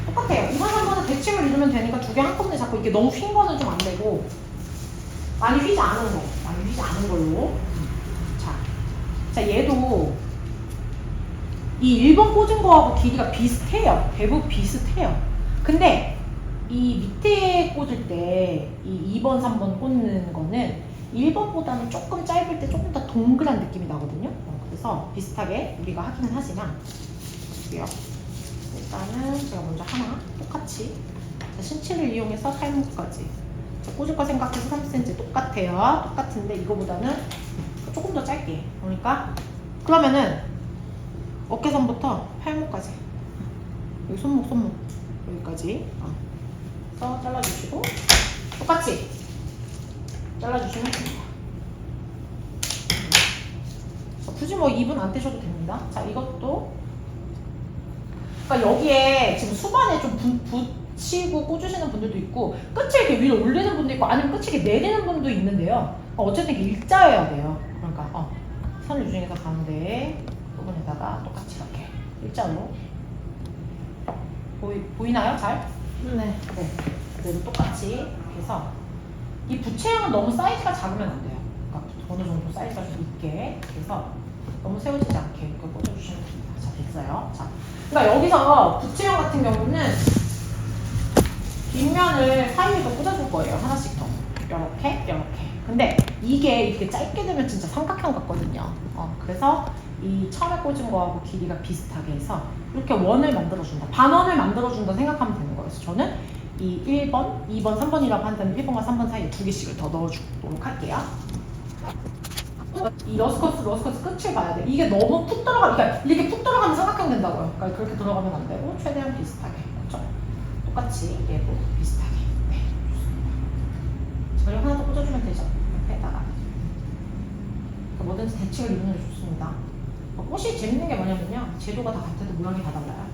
똑같아요. 2번, 3번은 대칭을 이루면 되니까 두 개 한꺼번에 잡고 이게 너무 휜 거는 좀 안 되고 많이 휘지 않은 거. 많이 휘지 않은 걸로. 자, 얘도 이 1번 꽂은 거하고 길이가 비슷해요. 대부분 비슷해요. 근데 이 밑에 꽂을 때 이 2번, 3번 꽂는 거는 1번보다는 조금 짧을 때 조금 더 동그란 느낌이 나거든요. 그래서 비슷하게 우리가 하기는 하지만 볼게요. 일단은 제가 먼저 하나 똑같이 자, 신체를 이용해서 팔목까지 자, 꽂을 거 생각해서 3cm 똑같아요. 똑같은데 이거보다는 조금 더 짧게. 그러면은 어깨선부터 팔목까지 여기 손목 여기까지 그래서 잘라주시고 똑같이 잘라주시면 됩니다. 굳이 뭐 2분 안 떼셔도 됩니다. 자, 이것도 그러니까 여기에 지금 수반에 좀 붙이고 꽂으시는 분들도 있고 끝을 이렇게 위로 올리는 분도 있고 아니면 끝을 이렇게 내리는 분도 있는데요. 어쨌든 이게 일자여야 돼요. 그러니까 선을 유지해서 가운데 부분에다가 똑같이 이렇게 일자로 보이나요? 잘? 네. 그대로 똑같이 이렇게 해서 이 부채형은 너무 사이즈가 작으면 안 돼요. 그러니까 어느 정도 사이즈가 좀 있게 그래서 너무 세워지지 않게 이렇게 꽂아주시면 됩니다. 자, 됐어요. 자, 그러니까 여기서 부채형 같은 경우는 뒷면을 사이에서 꽂아줄 거예요. 하나씩 더. 이렇게. 근데 이게 이렇게 짧게 되면 진짜 삼각형 같거든요. 그래서 이 처음에 꽂은 거하고 길이가 비슷하게 해서 이렇게 원을 만들어준다. 반원을 만들어준다 생각하면 되는 거예요. 그래서 저는 이 1번, 2번, 3번이라고 한다면 1번과 3번 사이에 두 개씩을 더 넣어주도록 할게요. 이 러스커스 끝을 봐야 돼. 이게 너무 푹 그러니까 이렇게 푹 들어가면 삼각형 된다고요. 그러니까 그렇게 들어가면 안 되고 최대한 비슷하게. 그렇죠? 똑같이 얘도 비슷하게. 네, 좋습니다. 그리고 하나 더 꽂아주면 되죠. 옆에다가. 뭐든지 대칭을 이루는 게 좋습니다. 꽃이 재밌는 게 뭐냐면요. 제도가 다 같아도 모양이 다 달라요.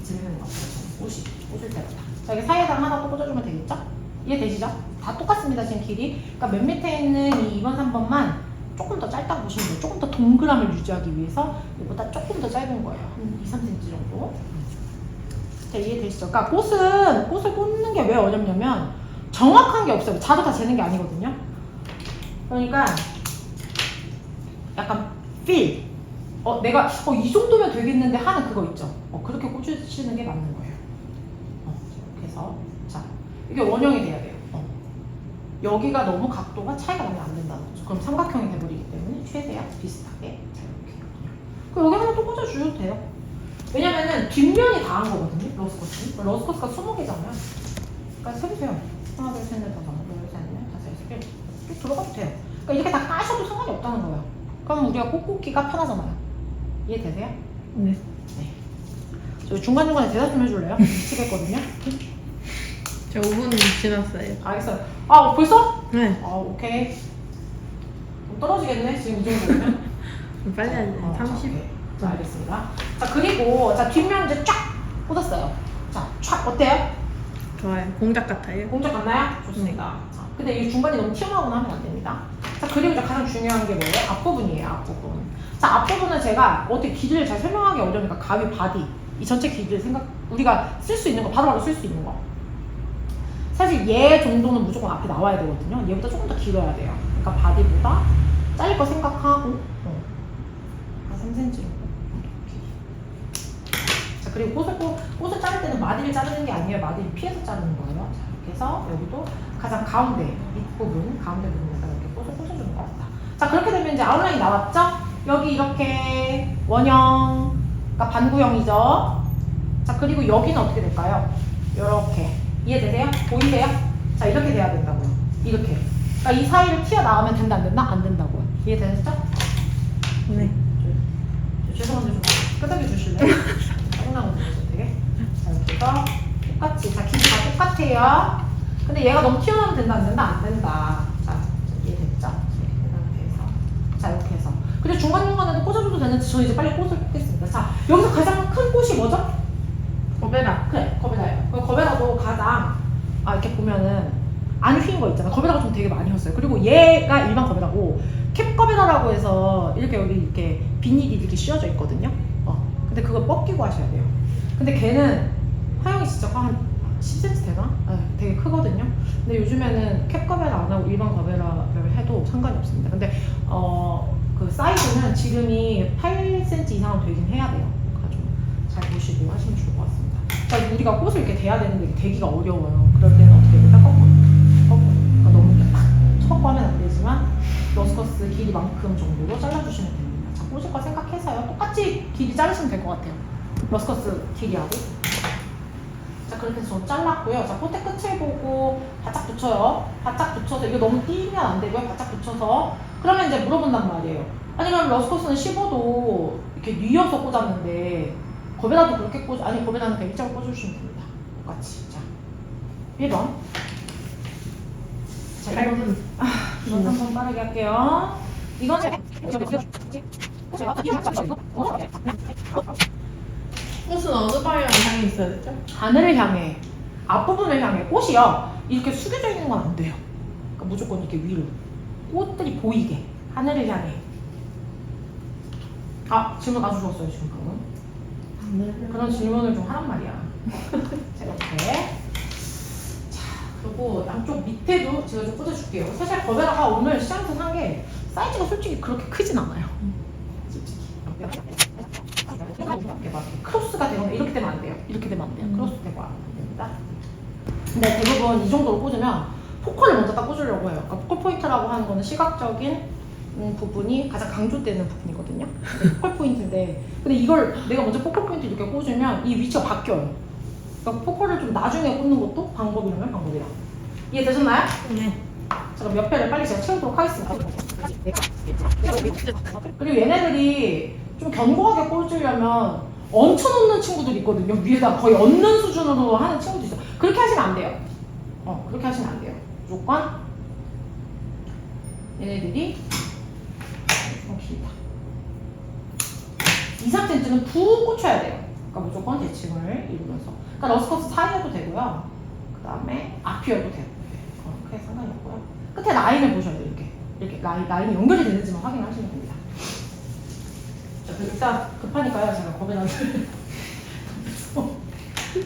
재밌는 거 같아요. 꽃이 꽂을 때마다. 자, 여기 사이에다가 하나 또 꽂아주면 되겠죠? 이해되시죠? 다 똑같습니다. 지금 길이. 그러니까 맨 밑에 있는 이 2번, 3번만 조금 더 짧다고 보시면 돼요. 조금 더 동그람을 유지하기 위해서 이보다 조금 더 짧은 거예요. 한 2, 3cm 정도. 자, 이해되시죠? 그러니까 꽃을 꽂는 게 왜 어렵냐면 정확한 게 없어요. 자도 다 재는 게 아니거든요. 그러니까 약간 feel. 내가 이 정도면 되겠는데 하는 그거 있죠. 그렇게 꽂으시는 게 맞는 거예요. 이렇게 해서 자, 이게 원형이 돼야 돼요. 여기가 너무 각도가 차이가 나면 안 된다는 거죠. 그럼 삼각형이 돼버리기 때문에 최대한 비슷하게 자 이렇게. 그럼 여기 하나 또 꽂아주셔도 돼요. 왜냐면은 뒷면이 다 한 거거든요. 러스커스는. 러스커스가 20개잖아요. 그러니까 세보세요. 하나, 둘, 셋, 넷, 다섯, 하나, 둘, 셋, 넷, 다섯, 여섯, 일곱. 이렇게 들어가도 돼요. 그러니까 이렇게 다 까셔도 상관이 없다는 거예요. 그럼 우리가 꽂기가 편하잖아요. 이해되세요? 네. 네. 저 중간중간에 대답 좀 해줄래요? 미치겠거든요. 저 5분 지났어요. 알겠어요. 아 벌써? 네. 아 오케이. 떨어지겠네 지금 이 정도면. 빨리 하지. 30. 오케이. 자 알겠습니다. 자 그리고 자 뒷면 이제 쫙 꽂았어요. 자쫙 어때요? 좋아요. 공작 같아요. 공작 같나요? 좋습니다. 자, 근데 이 중간이 너무 튀어나오거나 하면 안 됩니다. 자 그리고 이제 가장 중요한 게 뭐예요? 앞부분이에요. 앞부분. 자 앞부분은 제가 어떻게 길이를 잘 설명하기 어려우니까 가위 바디 이 전체 길이를 우리가 쓸 수 있는 거 바로바로 쓸 수 있는 거. 사실 얘 정도는 무조건 앞에 나와야 되거든요. 얘보다 조금 더 길어야 돼요. 그러니까 바디보다 잘릴 거 생각하고 한 3cm 정도. 자 그리고 꽃을 자를 때는 마디를 자르는 게 아니에요. 마디를 피해서 자르는 거예요. 자 이렇게 해서 여기도 가장 가운데 밑부분 가운데 부분에다 이렇게 꽃을 꽂아주는 것 같다. 자 그렇게 되면 이제 아웃라인이 나왔죠? 여기 이렇게 원형, 그러니까 반구형이죠. 자 그리고 여기는 어떻게 될까요? 이렇게 이해되세요? 보이세요? 자 이렇게 돼야 된다고요. 이렇게. 그러니까 이 사이를 튀어나가면 된다 안 된다? 안 된다고요. 이해되시죠? 네. 죄송한데 좀 끄덕여 주실래요? 짜증나는 거죠 되게. 자 이렇게 해서 똑같이 자 길이 다 똑같아요. 근데 얘가 너무 튀어나오면 된다 안 된다? 안 된다. 자 이해됐죠? 이렇게 해서 자 이렇게 해서 그리고 중간중간에도 꽂아줘도 되는데 저 이제 빨리 꽃을 꽂겠습니다. 자 여기서 가장 큰 꽃이 뭐죠? 거베라. 그래 거베라예요. 거베라도 가장 이렇게 보면은 안 휜 거 있잖아. 거베라가 좀 되게 많이 텄어요. 그리고 얘가 일반 거베라고 캡 거베라라고 해서 이렇게 여기 이렇게 비닐이 이렇게 씌워져 있거든요. 근데 그걸 벗기고 하셔야 돼요. 근데 걔는 화형이 진짜 한 10cm 되나? 네, 되게 크거든요. 근데 요즘에는 캡 거베라 안 하고 일반 거베라를 해도 상관이 없습니다. 근데 그 사이즈는 지름이 8cm 이상은 되긴 해야 돼요. 잘 보시고 하시면 좋을 것 같습니다. 자, 우리가 꽃을 이렇게 대야 되는데 이게 대기가 어려워요. 그럴 때는 어떻게 해야 돼? 그러니까 너무 이렇게 탁 쳐갖고 하면 안 되지만 러스커스 길이만큼 정도로 잘라주시면 됩니다. 자, 꽂을 거 생각해서요. 똑같이 길이 자르시면 될 것 같아요. 러스커스 길이하고. 자, 그렇게 해서 저 잘랐고요. 자, 포테 끝을 보고 바짝 붙여요. 바짝 붙여서 이거 너무 띄면 안 되고요. 바짝 붙여서 그러면 이제 물어본단 말이에요. 아니 그럼 러스커스는 15도 이렇게 뉘어서 꽂았는데 거베라도 그렇게 아니 거베라는 그냥 일자로 꽂아주시면 됩니다. 똑같이. 자 1번. 자 1번. 이건 한번 빠르게 할게요. 이거는 꽃은 어느 방향을 향해 있어야 되죠? 하늘을 향해 앞부분을 향해 꽃이요. 이렇게 숙여져 있는 건 안 돼요. 그러니까 무조건 이렇게 위로 꽃들이 보이게 하늘을 향해. 질문 아주 좋았어요 지금 방금. 그런 질문을 좀 하란 말이야. 자 이렇게. 자 그리고 양쪽 밑에도 제가 좀 꽂아줄게요. 사실 거베라가 오늘 시장에서 산 게 사이즈가 솔직히 그렇게 크진 않아요. 솔직히. 크로스가 되거나 이렇게 되면 안 돼요. 이렇게 되면 안 돼요. 크로스 되고 안 됩니다. 근데 대부분 이 정도로 꽂으면 포컬을 먼저 딱 꽂으려고 해요. 그러니까 포컬 포인트라고 하는 거는 시각적인 부분이 가장 강조되는 부분이거든요. 포컬 포인트인데 근데 이걸 내가 먼저 포컬 포인트 이렇게 꽂으면 이 위치가 바뀌어요. 그러니까 포컬을 좀 나중에 꽂는 것도 방법이라면 방법이다. 이해되셨나요? 네. 자 그럼 몇 회를 빨리 제가 채우도록 하겠습니다. 그리고 얘네들이 좀 견고하게 꽂으려면 얹혀놓는 친구들이 있거든요. 위에다 거의 얹는 수준으로 하는 친구도 있어요. 그렇게 하시면 안 돼요. 그렇게 하시면 안 돼요. 무조건 얘네들이 좀 길다. 2, 3cm는 푹 꽂혀야 돼요. 그러니까 무조건 대칭을 이루면서. 그러니까 러스커스 사이여도 되고요. 그 다음에 앞이어도 되고. 그렇게 상관이 없고요. 끝에 라인을 보셔야 돼요. 이렇게 라인이 연결이 되는지만 확인하시면 됩니다. 자, 일단 급하니까요. 제가 거베라를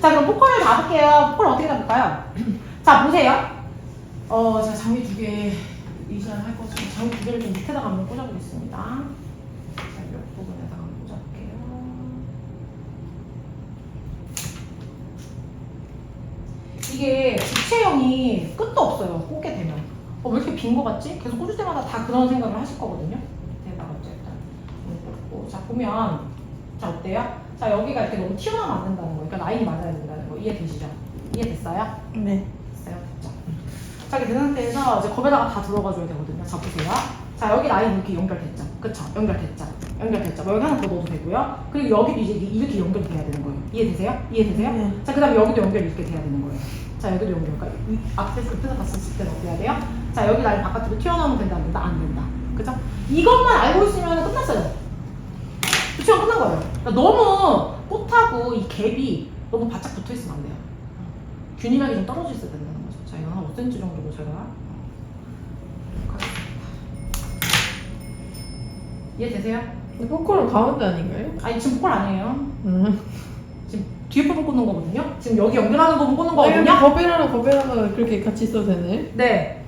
자, 그럼 포컬을 잡을게요. 포컬 어떻게 잡을까요? 자, 보세요. 제가 장미 2개 이전을 할 거죠. 장미 2개를 좀 밑에다가 한번 꽂아보겠습니다. 자, 이 부분에다가 한번 꽂아볼게요. 이게 주체형이 끝도 없어요. 꽂게 되면. 왜 이렇게 빈 거 같지? 계속 꽂을 때마다 다 그런 생각을 하실 거거든요. 대박 어쨌든. 자 보면 자 어때요? 자 여기가 이렇게 너무 튀어나오면 안 된다는 거. 그러니까 라인이 맞아야 된다는 거. 이해되시죠? 이해됐어요? 네. 됐어요? 됐죠? 자 이렇게 된 상태에서 이제 겁에다가 다 들어가줘야 되거든요. 자 보세요. 자 여기 라인 이렇게 연결됐죠? 그쵸? 연결됐죠? 연결됐죠? 뭐 여기 하나 더 넣어도 되고요. 그리고 여기도 이제 이렇게 연결돼야 되는 거예요. 이해되세요? 이해되세요? 네. 자 그 다음에 여기도 연결 이렇게 돼야 되는 거예요. 자 여기도 연결. 그러니까 앞에서 끝에서 봤을 때는 어떻게 해야 돼요? 자 여기 라인 바깥으로 튀어나오면 된다 안 된다? 안 된다. 그죠? 이것만 알고 있으면 끝났어요. 시험 끝난 거예요. 그러니까 너무 꽃하고 이 갭이 너무 바짝 붙어 있으면 안 돼요. 균일하게 좀 떨어져 있어야 된다는 거죠. 자 이거 한 5cm 정도로 제가 하겠습니다. 이해되세요? 근데 포크는 가운데 아닌가요? 아니 지금 폴 아니에요. 지금 뒤에 부분 꽂는 거거든요. 지금 여기 연결하는 부분 꽂는 거거든요. 거베라가 그렇게 같이 써도 되네. 네,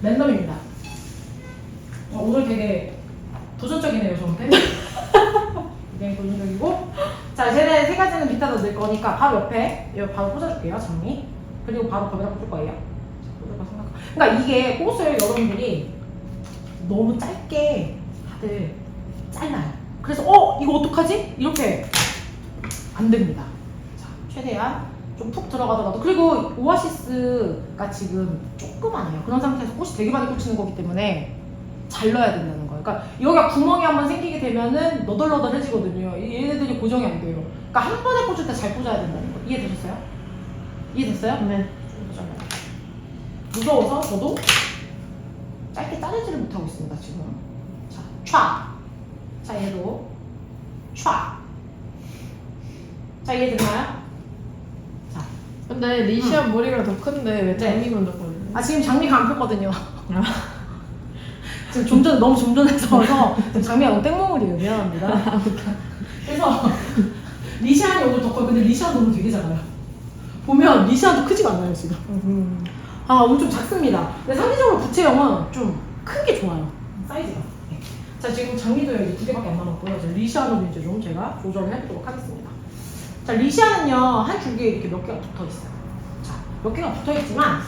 랜덤입니다. 오늘 되게 도전적이네요, 저한테. 굉장히 도전적이고. 자, 쟤네 세 가지는 밑에다 넣을 거니까 바로 옆에 여기 바로 꽂아줄게요, 장미. 그리고 바로 거기다 꽂을 거예요. 자, 꽂을 거 생각. 그러니까 이게 꽃을 여러분들이 너무 짧게 다들 잘라요. 그래서 이거 어떡하지? 이렇게 안 됩니다. 자, 최대한 좀 푹 들어가더라도. 그리고 오아시스가 지금 조그만해요. 그런 상태에서 꽃이 되게 많이 꽂히는 거기 때문에 잘 넣어야 된다는 거예요. 그러니까 여기가 구멍이 한번 생기게 되면은 너덜너덜해지거든요. 얘네들이 고정이 안 돼요. 그러니까 한 번에 꽂을 때 잘 꽂아야 된다는 거. 이해되셨어요? 이해됐어요? 네. 좀 더 잘라요. 무서워서 저도 짧게 자르지를 못하고 있습니다, 지금. 자, 촤. 자, 얘도 촤. 자, 이해됐나요? 자. 근데 리시안 머리가 더 큰데 왜 장미만 더 커요? 아, 지금 장미가 안 폈거든요. 지금 너무 좀 전해서 지금 장미가 너무 땡몽울이에요. 미안합니다. 그래서 리시안이 오늘 더 커요. 근데 리시안도 오늘 되게 작아요. 보면 리시안도 크지가 않아요, 지금. 아, 오늘 좀 작습니다. 근데 상대적으로 부채형은 좀 큰 게 좋아요. 사이즈가. 네. 자, 지금 장미도 여기 2개밖에 안 남았고요. 이제 리시안으로 이제 좀 제가 조절을 해보도록 하겠습니다. 자, 리시안은요, 한 줄기에 이렇게 몇 개가 붙어 있어요. 자, 몇 개가 붙어 있지만,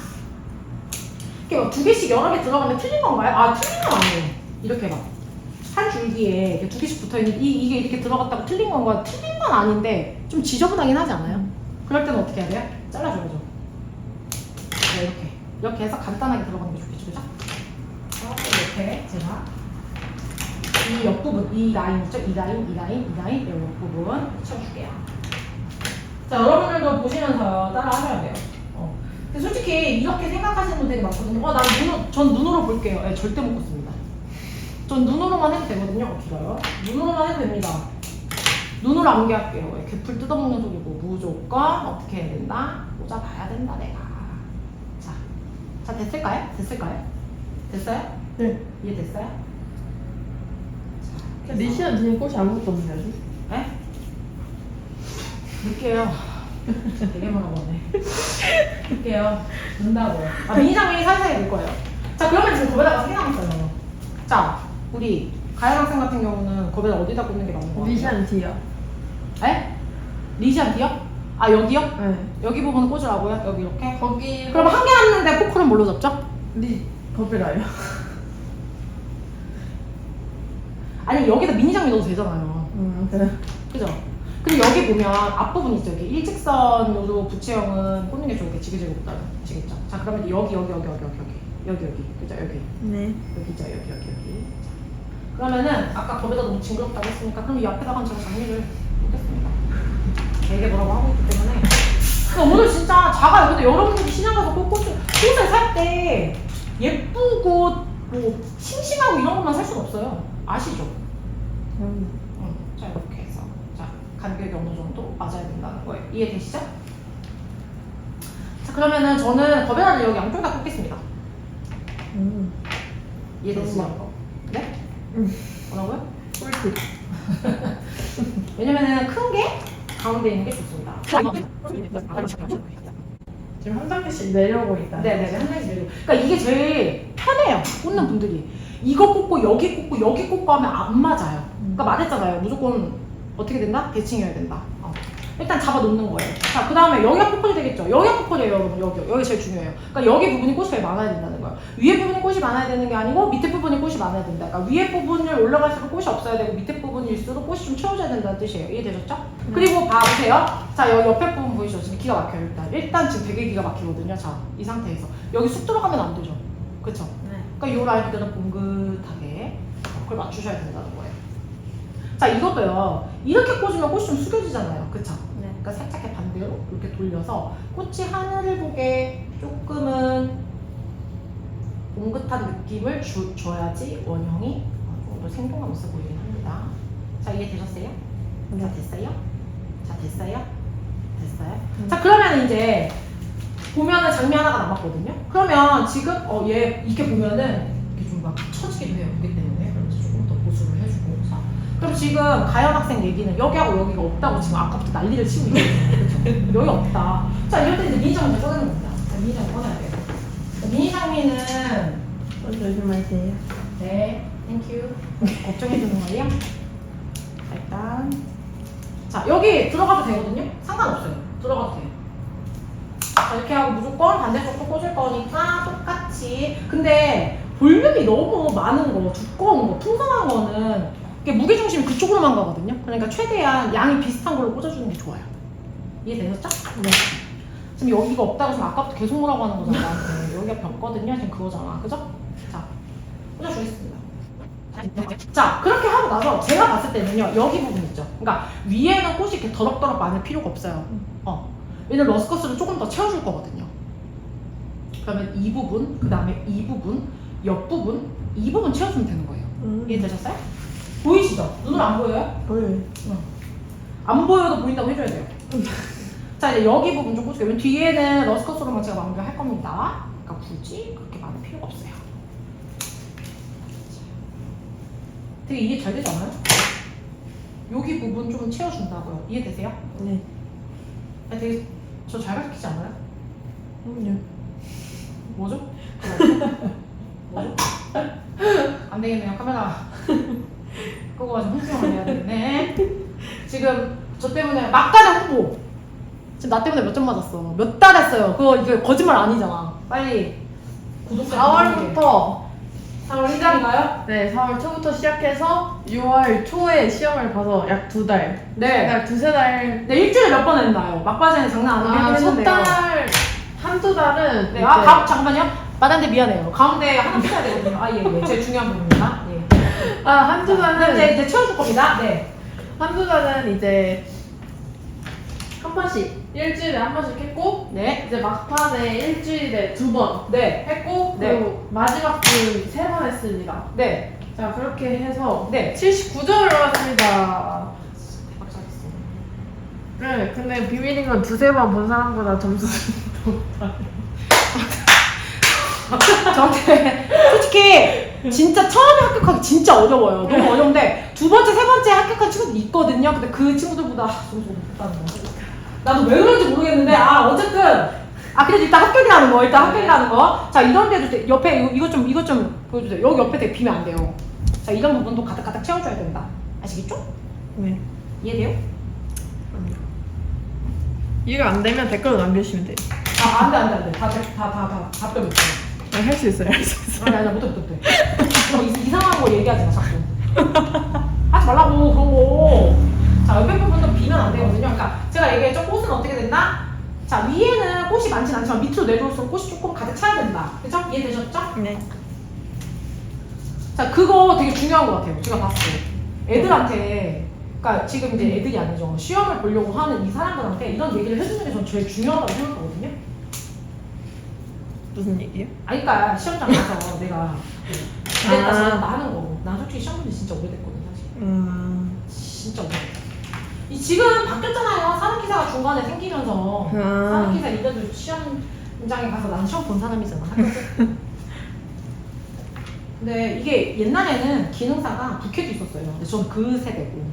이렇게 막 2개씩 여러 개 들어가면 틀린 건가요? 아, 틀린 건 아니에요. 이렇게 막. 한 줄기에 이렇게 2개씩 붙어 있는 이게 이렇게 들어갔다고 틀린 건가? 틀린 건 아닌데, 좀 지저분하긴 하지 않아요? 그럴 때는 어떻게 해야 돼요? 잘라줘야죠. 네, 이렇게 해서 간단하게 들어가는 게 좋겠죠, 그죠? 이렇게 제가 이 옆부분, 이 라인 있죠? 이 라인, 이 옆부분 채워줄게요. 자, 여러분들도 보시면서 따라 하셔야 돼요. 근데 솔직히 이렇게 생각하시는 분 되게 많거든요. 전 눈으로 볼게요. 네, 절대 못 꽂습니다. 전 눈으로만 해도 되거든요. 길어요. 눈으로만 해도 됩니다. 눈으로 암기할게요. 이렇게 불 뜯어먹는 소리고 무조건 어떻게 해야 된다? 꽂아봐야 된다, 내가. 자, 됐을까요? 됐어요? 네. 이해됐어요? 자, 리시안 뒤에 꽃이 아무것도 없네 아주. 네? 늦게요. 되게 물어보네. 늦게요. 는다고요. 아, 미니장미 사이사이 넣을 거예요. 자, 그러면 지금 겁에다가 3개 남았어요. 자, 우리 가연 학생 같은 경우는 겁에다 어디다 꽂는 게 맞는 거 같아요? 리시안 뒤요. 에? 리시안 뒤요? 아, 여기요? 네. 여기 부분 꽂으라고요? 여기 이렇게? 거기 그럼 한 개 남는데 포크는 뭘로 잡죠? 거베라요. 아니, 여기다 미니장미 넣어도 되잖아요. 그래. 그죠? 그리고 여기 보면 앞부분 있죠. 여기 일직선으로 부채형은 꽂는 게 좋을게. 지그재그 꽂다가. 아시겠죠? 자, 그러면 여기. 그죠? 여기. 네. 여기죠. 여기. 그러면은 아까 겁에다 너무 징그럽다고 했으니까 그럼 이 앞에다가 제가 장미를 놓겠습니다. 되게 뭐라고 하고 있기 때문에. 그러니까 오늘 진짜 작아요. 근데 여러분들이 시장 가서 꽃을 살 때 예쁘고 뭐 싱싱하고 이런 것만 살 수는 없어요. 아시죠? 자, 이렇게 해서 자, 간격이 어느 정도 맞아야 된다는 거예요. 이해되시죠? 자, 그러면은 저는 거베라를 여기 양쪽에다 꽂겠습니다. 이해되시죠? 네? 뭐라고요? 꿀팁. 왜냐면은 큰 게 가운데 있는 게 좋습니다. 지금 한 단계씩 내려오고 있다. 네네네, 한 가지 내려. 그러니까 이게 제일 편해요. 꽂는 분들이. 이거 꽂고 여기 꽂고 하면 안 맞아요. 그러니까 말했잖아요. 무조건 어떻게 된다? 대칭해야 된다. 일단 잡아 놓는 거예요. 자, 그 다음에 여기가 포컬이 되겠죠. 여기가 포컬이에요, 여러분. 여기 제일 중요해요. 그러니까 여기 부분이 꽃이 제일 많아야 된다는 거예요. 위에 부분이 꽃이 많아야 되는 게 아니고 밑에 부분이 꽃이 많아야 된다. 그러니까 위에 부분을 올라갈수록 꽃이 없어야 되고 밑에 부분일수록 꽃이 좀 채워져야 된다는 뜻이에요. 이해되셨죠? 그리고 봐보세요. 자, 여기 옆에 부분 보이시죠? 지금 기가 막혀요, 일단 지금 되게 기가 막히거든요. 자, 이 상태에서 여기 쑥 들어가면 안 되죠. 그쵸? 네. 그러니까 이 라인 그대로 봉긋하게 그걸 맞추셔야 된다는 거예요. 자, 이것도요. 이렇게 꽂으면 꽃이 좀 숙여지잖아요. 그쵸? 네. 그러니까 살짝 반대로 이렇게 돌려서 꽃이 하늘을 보게 조금은 봉긋한 느낌을 줘야지 원형이 조금 더 생동감 있어 보이긴 합니다. 자, 이해되셨어요? 네. 자, 됐어요? 자, 됐어요? 됐어요? 자, 그러면 이제 보면은 장미 하나가 남았거든요? 그러면 지금 얘 이렇게 보면은 이게 좀 막 처지기도 해요. 무게 때문에. 그래서 조금 더 보수를 해주고. 자, 그럼 지금 가연 학생 얘기는 여기하고 여기가 없다고 지금 아까부터 난리를 치고 있거든요. 그렇죠? 여기 없다. 자, 이럴 때 이제 미니 장미 꺼내는 겁니다. 자, 미니 장미 꺼내야 돼요. 자, 미니 장미는 조심하세요. 네, 땡큐. 걱정해주는 거예요. 일단 자, 여기 들어가도 되거든요? 상관없어요. 들어가도 돼요. 자, 이렇게 하고 무조건 반대쪽도 꽂을 거니까 똑같이. 근데 볼륨이 너무 많은 거, 두꺼운 거, 풍성한 거는 이게 무게중심이 그쪽으로만 가거든요? 그러니까 최대한 양이 비슷한 걸로 꽂아주는 게 좋아요. 이해되셨죠? 네. 지금 여기가 없다고 지금 아까부터 계속 뭐라고 하는 거잖아, 나한테. 여기가 벽거든요? 지금 그거잖아. 그죠? 자, 꽂아주겠습니다. 자, 그렇게 하고 나서 제가 봤을 때는요, 여기 부분 있죠. 그러니까 위에는 꽃이 이렇게 더럭더럭 많을 필요가 없어요. 왜냐면 러스커스를 조금 더 채워줄 거거든요. 그러면 이 부분, 그 다음에 이 부분, 옆부분, 이 부분 채워주면 되는 거예요. 이해되셨어요? 보이시죠? 눈으로 안 보여요? 보여요. 안 보여도 보인다고 해줘야 돼요. 자, 이제 여기 부분 좀 꽂을게요. 뒤에는 러스커스로만 제가 마무리할 겁니다. 그러니까 굳이 그렇게 많을 필요가 없어요. 되게 이해 잘 되잖아요? 여기 부분 좀 채워준다고요. 이해되세요? 네. 되게 저 잘 가르치지 않아요? 그럼요. 뭐죠? 뭐죠? 안 되겠네요. 카메라 끄고 가지고 홍수영을 해야 되겠네. 지금 저 때문에 막간의 홍보. 지금 나 때문에 몇 점 맞았어. 몇 달 했어요. 그거 이게 거짓말 아니잖아. 빨리 구독자 4월부터 4월 1일인가요? 네, 4월 초부터 시작해서 6월 초에 시험을 봐서 약 2달. 네. 두세 달. 네, 일주일에 몇 번 했나요? 막바지는 장난 아니게 했는데요. 첫 달, 한두 달은. 네, 잠깐만요. 마단데 미안해요. 가운데 하나 붙여야 되거든요. 아, 예. 제일 중요한 부분입니다. 예. 한두 달은. 이제 채워줄 겁니다. 네. 한두 달은 이제 한 번씩, 일주일에 한 번씩 했고, 네. 이제 막판에 일주일에 2번 네. 했고, 네. 그리고 마지막 주 3번 했습니다. 네. 자, 그렇게 해서 네. 79점을 받았습니다. 대박 잘했어. 네, 근데 비밀인 건 두세 번 본 사람보다 점수가 더 높아요. 저한테 솔직히 진짜 처음에 합격하기 진짜 어려워요. 너무 어려운데 두 번째, 세 번째 합격한 친구들 있거든요. 근데 그 친구들보다 점수가 높다는 거. 나도 왜 그런지 모르겠는데 어쨌든 그래도 일단 합격이라는 거. 일단 합격이라는 거. 자, 이런 데도 옆에 이것 좀 보여주세요. 여기 옆에 되게 비면 안 돼요. 자, 이런 부분도 가득가득 채워줘야 된다. 아시겠죠? 네. 이해돼요? 이해가 안 되면 댓글로 남겨주시면 돼요. 안 돼. 다 답변 있어요. 할 수 있어요, 할 수 있어요. 아니, 못해. 이상한 거 얘기하지 마, 자꾸. 하지 말라고, 그런 거. 자, 옆에 부분도 비면 안 되거든요. 그러니까 제가 얘기했죠? 꽃은 어떻게 된다? 자, 위에는 꽃이 많진 않지만 밑으로 내려올수록 꽃이 조금 가득 차야 된다. 그죠? 이해되셨죠? 네. 자, 그거 되게 중요한 것 같아요. 제가 봤을 때. 애들한테, 그러니까 지금 이제 애들이 아니죠. 시험을 보려고 하는 이 사람들한테 이런 얘기를 해주는 게 전 제일 중요하다고 생각하거든요. 무슨 얘기요? 그러니까 시험장 가서 내가 그랬다 쓰랬다 하는 거고. 난 솔직히 시험 본지 진짜 오래됐거든, 사실. 진짜 오래됐다. 지금 바뀌었잖아요. 산업기사가 중간에 생기면서 산업기사 이래도 시험장에 가서 난 시험 본 사람이잖아. 근데 이게 옛날에는 기능사가 부캐도 있었어요. 근데 전 그 세대고.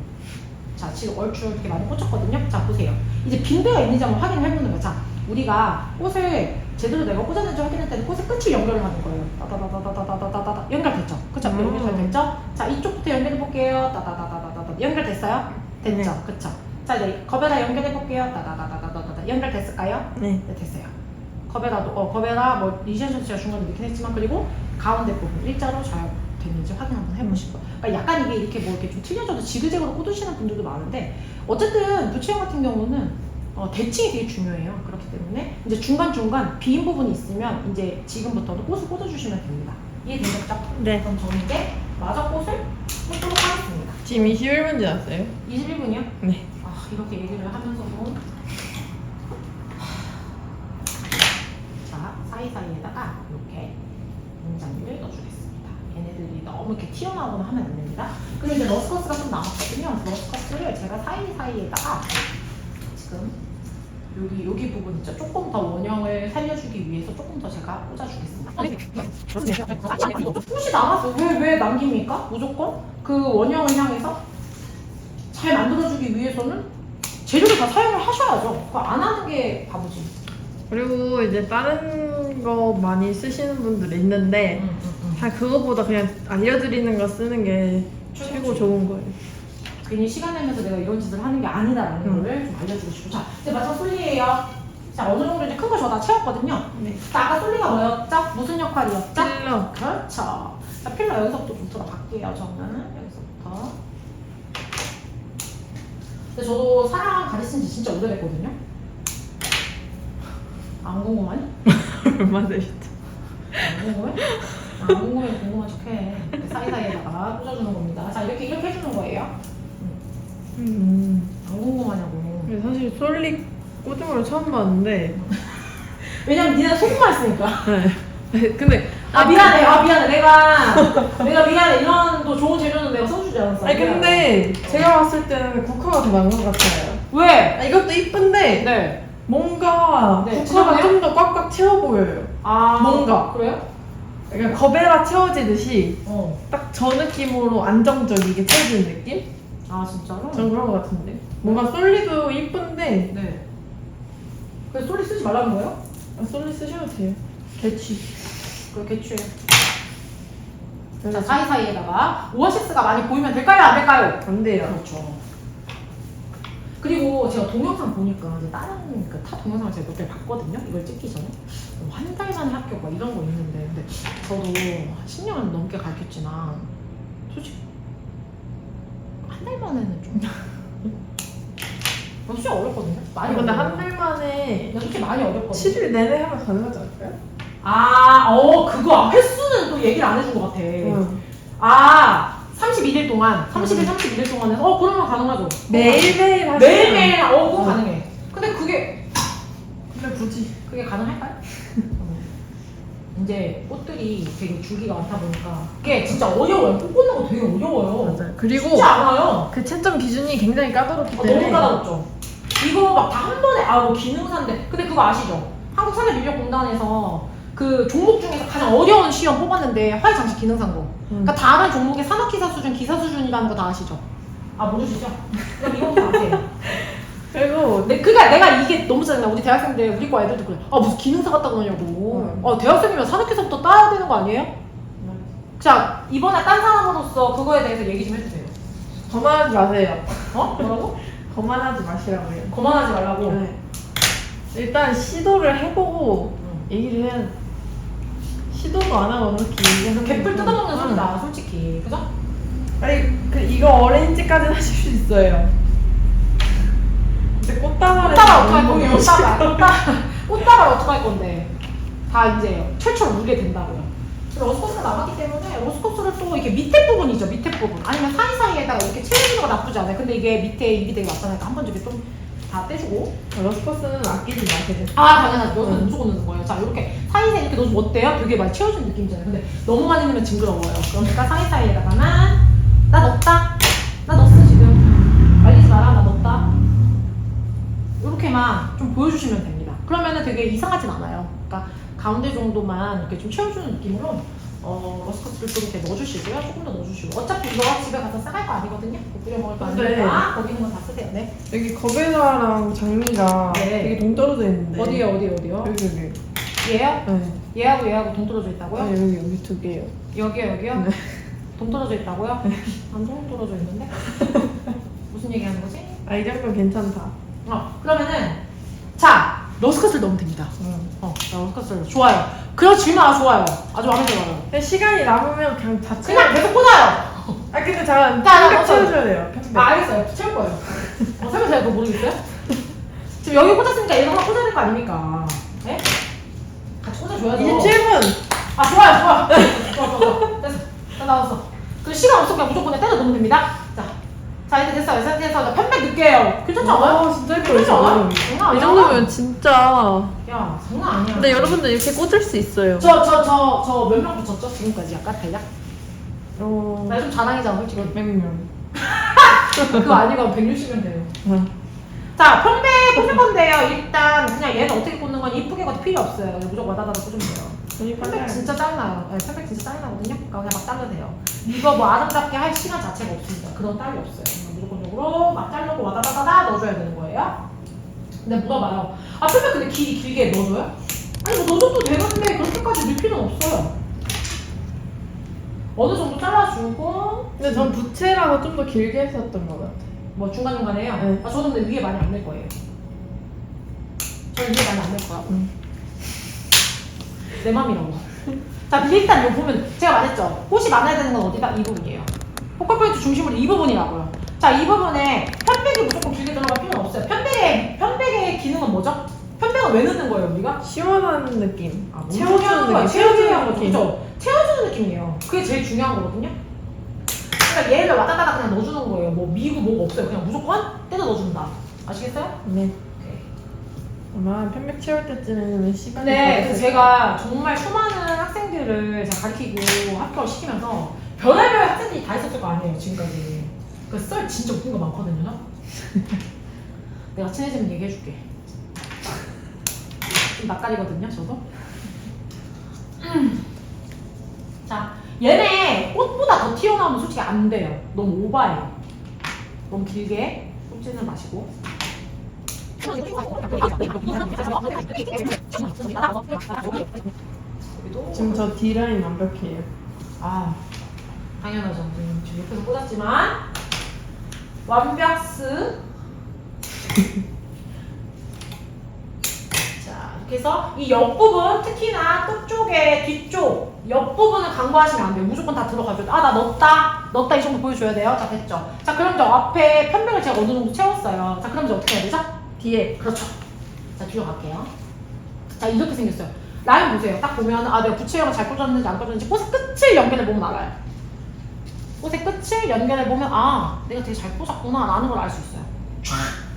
자, 지금 얼추 이렇게 많이 꽂혔거든요. 자, 보세요. 이제 빈대가 있는지 한번 확인해보는 거예요. 자, 우리가 꽃을 제대로 내가 꽂았는지 확인할 때는 꽃의 끝을 연결을 하는 거예요. 따다다다다다다다다 연결됐죠? 그쵸? 연결 잘 됐죠? 자, 이쪽부터 연결해 볼게요. 따다다다다다 연결됐어요? 됐죠? 네. 그쵸? 자 이제 겁에다 연결해 볼게요. 따다다다다다다 연결됐을까요? 네. 네 됐어요. 겁에다 뭐 리젠션 제가 중간에 넣긴 했지만 그리고 가운데 부분 일자로 잘 됐는지 확인 한번 해보시고. 그러니까 약간 이게 이렇게 뭐 이렇게 좀 틀려져도 지그재그로 꽂으시는 분들도 많은데 어쨌든 부채형 같은 경우는 대칭이 되게 중요해요. 그렇기 때문에 이제 중간중간 빈 부분이 있으면 이제 지금부터도 꽃을 꽂아주시면 됩니다. 이해되셨죠? 네. 그럼 저는 이제 마저 꽃을 꽂도록 하겠습니다. 지금 21분 지났어요? 21분이요? 네. 아 이렇게 얘기를 하면서도 자 사이사이에다가 이렇게 문장류를 넣어주겠습니다. 얘네들이 너무 이렇게 튀어나오거나 하면 안 됩니다. 그리고 이제 러스커스가 좀 남았거든요. 러스커스를 제가 사이사이에다가 지금 여기 부분 있죠. 조금 더 원형을 살려주기 위해서 조금 더 제가 꽂아주겠습니다. 꽃이 남았어. 왜 남깁니까? 무조건 그 원형을 향해서 잘 만들어주기 위해서는 재료를 다 사용을 하셔야죠. 그거 안 하는 게 바보지. 그리고 이제 다른 거 많이 쓰시는 분들 있는데 다 그거보다 그냥 알려드리는 거 쓰는 게 최고 좋은 거예요. 괜히 시간 내면서 내가 이런 짓을 하는 게 아니다라는 거를 좀 알려주고 싶고. 자, 이제 마지막 솔리예요. 자, 어느 정도 이제 큰 거 저 다 채웠거든요. 네. 자, 아까 솔리가 뭐였죠? 무슨 역할이었죠? 필러. 그렇죠. 자, 필러 여기서부터 좀 들어갈게요. 저는 여기서부터. 근데 저도 사랑 가르친 지 진짜 오래됐거든요. 안 궁금하니? 얼마 되셨죠? 안 궁금해? 안 궁금해 궁금한 척해. 사이사이에다가 꽂아주는 겁니다. 자, 이렇게 해주는 거예요. 안 궁금하냐고. 근데 사실 솔리 꽂은 걸 처음 봤는데 왜냐면 니네 소금만 했으니까. 네. 근데 미안해. 내가 미안해. 이런 또 좋은 재료는 내가 써주지 않았어. 아니 근데 제가 봤을 때는 국화가 더 나은 것 같아요. 왜? 아, 이것도 이쁜데 네. 뭔가 네, 국화가 지저분해요? 좀 더 꽉꽉 채워 보여요. 아 뭔가. 그래요? 그러니까 겁에라 채워지듯이 어. 딱 저 느낌으로 안정적이게 채워지는 느낌? 아 진짜로? 전 그런 것 같은데. 뭔가 솔리도 이쁜데 네. 그래서 솔리 쓰지 말라는 거예요? 솔리 쓰셔도 돼요. 개취. 그 개추해. 자 사이사이에다가 오아시스가 많이 보이면 될까요? 안 될까요? 안 돼요. 그렇죠. 그리고 제가 동영상 보니까 이제 다른 타 동영상을 제가 몇 개 봤거든요. 이걸 찍기 전에 한 달 만에 합격 막 이런 거 있는데 근데 저도 10년 넘게 가르쳤지만 솔직히 한 달 만에는 좀 진짜 어렵거든요. 많이 근데 어려워요. 한 달 만에 근데 솔직히 많이 어렵거든요. 7일 내내 하면 가능하지 않을까요? 그거 횟수는 또 얘기를 안 해준 것 같아. 31일 동안, 31일 동안 해서 그러면 가능하죠. 매일매일 하시면 매일매일 그건 가능해. 근데 그게 굳이 그게 가능할까요? 이제 꽃들이 되게 줄기가 많다 보니까 그게 진짜 어려워요. 꽃 꽂는 거 되게 어려워요. 맞아요. 그리고 쉽지 않아요. 그 채점 기준이 굉장히 까다롭기 너무 때문에 까다롭죠. 이거 막 다 한 번에 뭐 기능사인데 근데 그거 아시죠? 한국산업인력공단에서 그 종목 중에서 가장 어려운 시험 뽑았는데 화훼장식 기능사인 거. 그러니까 다른 종목의 산업기사 수준, 기사 수준이라는 거 다 아시죠? 모르시죠? 그럼 이거 아세요? 그리고 그러니까 내가 이게 너무 짜증나. 우리 대학생들, 우리 과 애들도 그래. 무슨 기능사 같다 그러냐고. 대학생이면 산업기사부터 따야 되는 거 아니에요? 자, 이번에 딴 사람으로서 그거에 대해서 얘기 좀 해주세요. 거만하지 마세요. 뭐라고? 거만하지 마시라고요. 거만하지 말라고. 네. 일단 시도를 해보고 얘기를 해야 돼. 시도도 안 하고 어떻게 얘기하는 개뿔 뜯어먹는 소리다, 솔직히. 그죠? 아니 이거 어레인지까지는 하실 수 있어요. 근데 꽃다발을 어떡할 건데? 꽃다발 어떡할 건데? 다 이제 철철 울게 된다고요. 러스커스가 남았기 때문에 러스커스를 또 이렇게 밑에 부분이죠, 밑에 부분. 아니면 사이사이에다가 이렇게 채워주는 거 나쁘지 않아요. 근데 이게 밑에 입이 되게 왔잖아요. 한 번 이렇게 좀 다 떼주고. 러스커스는 아끼지 마세요. 당연하죠. 여기서 무조건 넣는 거예요. 자, 이렇게 사이사이 이렇게 넣으면 어때요? 되게 많이 채워주는 느낌이잖아요. 근데 너무 많이 넣으면 징그러워요. 그러니까 사이사이에다가만 나 넣었다. 나 넣었어 지금. 말리지 마라. 나 넣었다. 이렇게만 좀 보여주시면 됩니다. 그러면은 되게 이상하진 않아요. 그러니까 가운데 정도만 이렇게 좀 채워주는 느낌으로 러스커스를 좀 이렇게 넣어주시고요. 조금 더 넣어주시고. 어차피 이거 집에 가서 싸갈 거 아니거든요. 뿌려 먹을 거 네. 아니니까 거기 있는 거 다 쓰세요. 네. 여기 겁에다랑 장미가 네. 되게 동떨어져 있는데. 어디요? 여기. 얘요? 네. 얘하고 동떨어져 있다고요? 네, 여기 두 개요. 여기요? 네. 동떨어져 있다고요? 안 동떨어져 있는데? 무슨 얘기하는 거지? 이 정도 괜찮다. 그러면은 자 러스컷을 넣으면 됩니다. 자, 러스컷을 좋아요. 그런 질문 아주 좋아요. 아주 마음에 들어요. 근데 시간이 남으면 그냥 자체. 그냥 계속 꽂아요. 근데 잠깐 나 편백 채워줘야 돼요. 편백. 알겠어요. 채울 거예요. 설마 제가 그거 모르겠어요? 지금 여기 꽂았으니까 얘도 하나 꽂아야 될 거 아닙니까? 네? 같이 꽂아줘야죠. 27분. 좋아요. 좋아. 됐어. 다 나왔어. 그 시간 없어 그냥 무조건 때려 넣으면 됩니다. 자 이제 됐어요. 상태에서 편백 넣을게요. 괜찮지 않아요? 진짜 괜찮지 않아요? 장난 아니야. 이 정도면 진짜. 야 장난 아니야. 근데 여러분들 이렇게 꽂을 수 있어요. 저 몇 명 붙였죠? 지금까지 약간 대략? 나 좀 자랑이잖아 솔직히. 몇백 명. 그거 아니고 160명 돼요. 어. 자 편백 꽂을 건데요. 일단 그냥 얘는 어떻게 꽂는 건 이쁘게 꽂을 필요 없어요. 무조건 와다다다 꽂으면 돼요. 편백 진짜 짜증나요. 네, 편백 진짜 짜증나거든요. 그러니까 그냥 막 잘라도 돼요. 이거 뭐 아름답게 할 시간 자체가 없습니다. 그런 딸이 없어요. 그냥 무조건적으로 막 자르고 와다다다다 넣어줘야 되는 거예요. 근데 물어봐요. 편백 근데 길게 넣어줘요? 아니 뭐 넣어줘도 되는데 그렇게까지 넣을 필요는 없어요. 어느 정도 잘라주고. 근데 전 부채라고 좀 더 길게 했었던 것 같아. 뭐 중간중간에요? 네. 저는 근데 위에 많이 안 낼 거예요. 저는 위에 많이 안 낼 거야. 내 맘이라고. 자, 근데 일단 이거 보면 제가 말했죠. 꽃이 많아야 되는 건 어디다? 이 부분이에요. 포컬 포인트 중심으로 이 부분이라고요. 자, 이 부분에 편백이 무조건 길게 들어갈 필요는 없어요. 편백의 기능은 뭐죠? 편백은 왜 넣는 거예요, 우리가? 시원한 느낌. 채워주는 거예요. 채워주는 느낌. 그죠? 채워주는 느낌이에요. 그게 제일 중요한 거거든요. 그러니까 얘를 왔다다가 그냥 넣어주는 거예요. 뭐 미고 뭐가 없어요. 그냥 무조건 때려 넣어준다. 아시겠어요? 네. 아마 편백 채울 때쯤에는 시간이. 네, 그래서 제가 정말 수많은 학생들을 제가 가르치고 학교를 시키면서 별의별 학생들이 다 있었을 거 아니에요, 지금까지. 그 썰 진짜 웃긴 거 많거든요. 내가 친해지면 얘기해줄게. 좀 낯가리거든요, 저도. 자, 얘네 꽃보다 더 튀어나오면 솔직히 안 돼요. 너무 오바해요. 너무 길게 꽂지는 마시고. 지금 저 D라인 완벽해요. 당연하죠. 지금 옆에서 꽂았지만 완벽스. 자, 이렇게 해서 이 옆부분 특히나 끝쪽에 뒤쪽 옆부분을 간과하시면 안 돼요. 무조건 다 들어가줘야 돼. 나 넣었다 이 정도 보여줘야 돼요. 자, 됐죠. 자, 그럼 저 앞에 편백을 제가 어느 정도 채웠어요. 자, 그럼 이제 어떻게 해야 되죠? 뒤에. 그렇죠. 자, 뒤로 갈게요. 자, 이렇게 생겼어요. 라인 보세요. 딱 보면 내가 부채형을 잘 꽂았는지 안 꽂았는지 꽃의 끝을 연결해보면 알아요. 꽃의 끝을 연결해보면 내가 되게 잘 꽂았구나 라는 걸 알 수 있어요.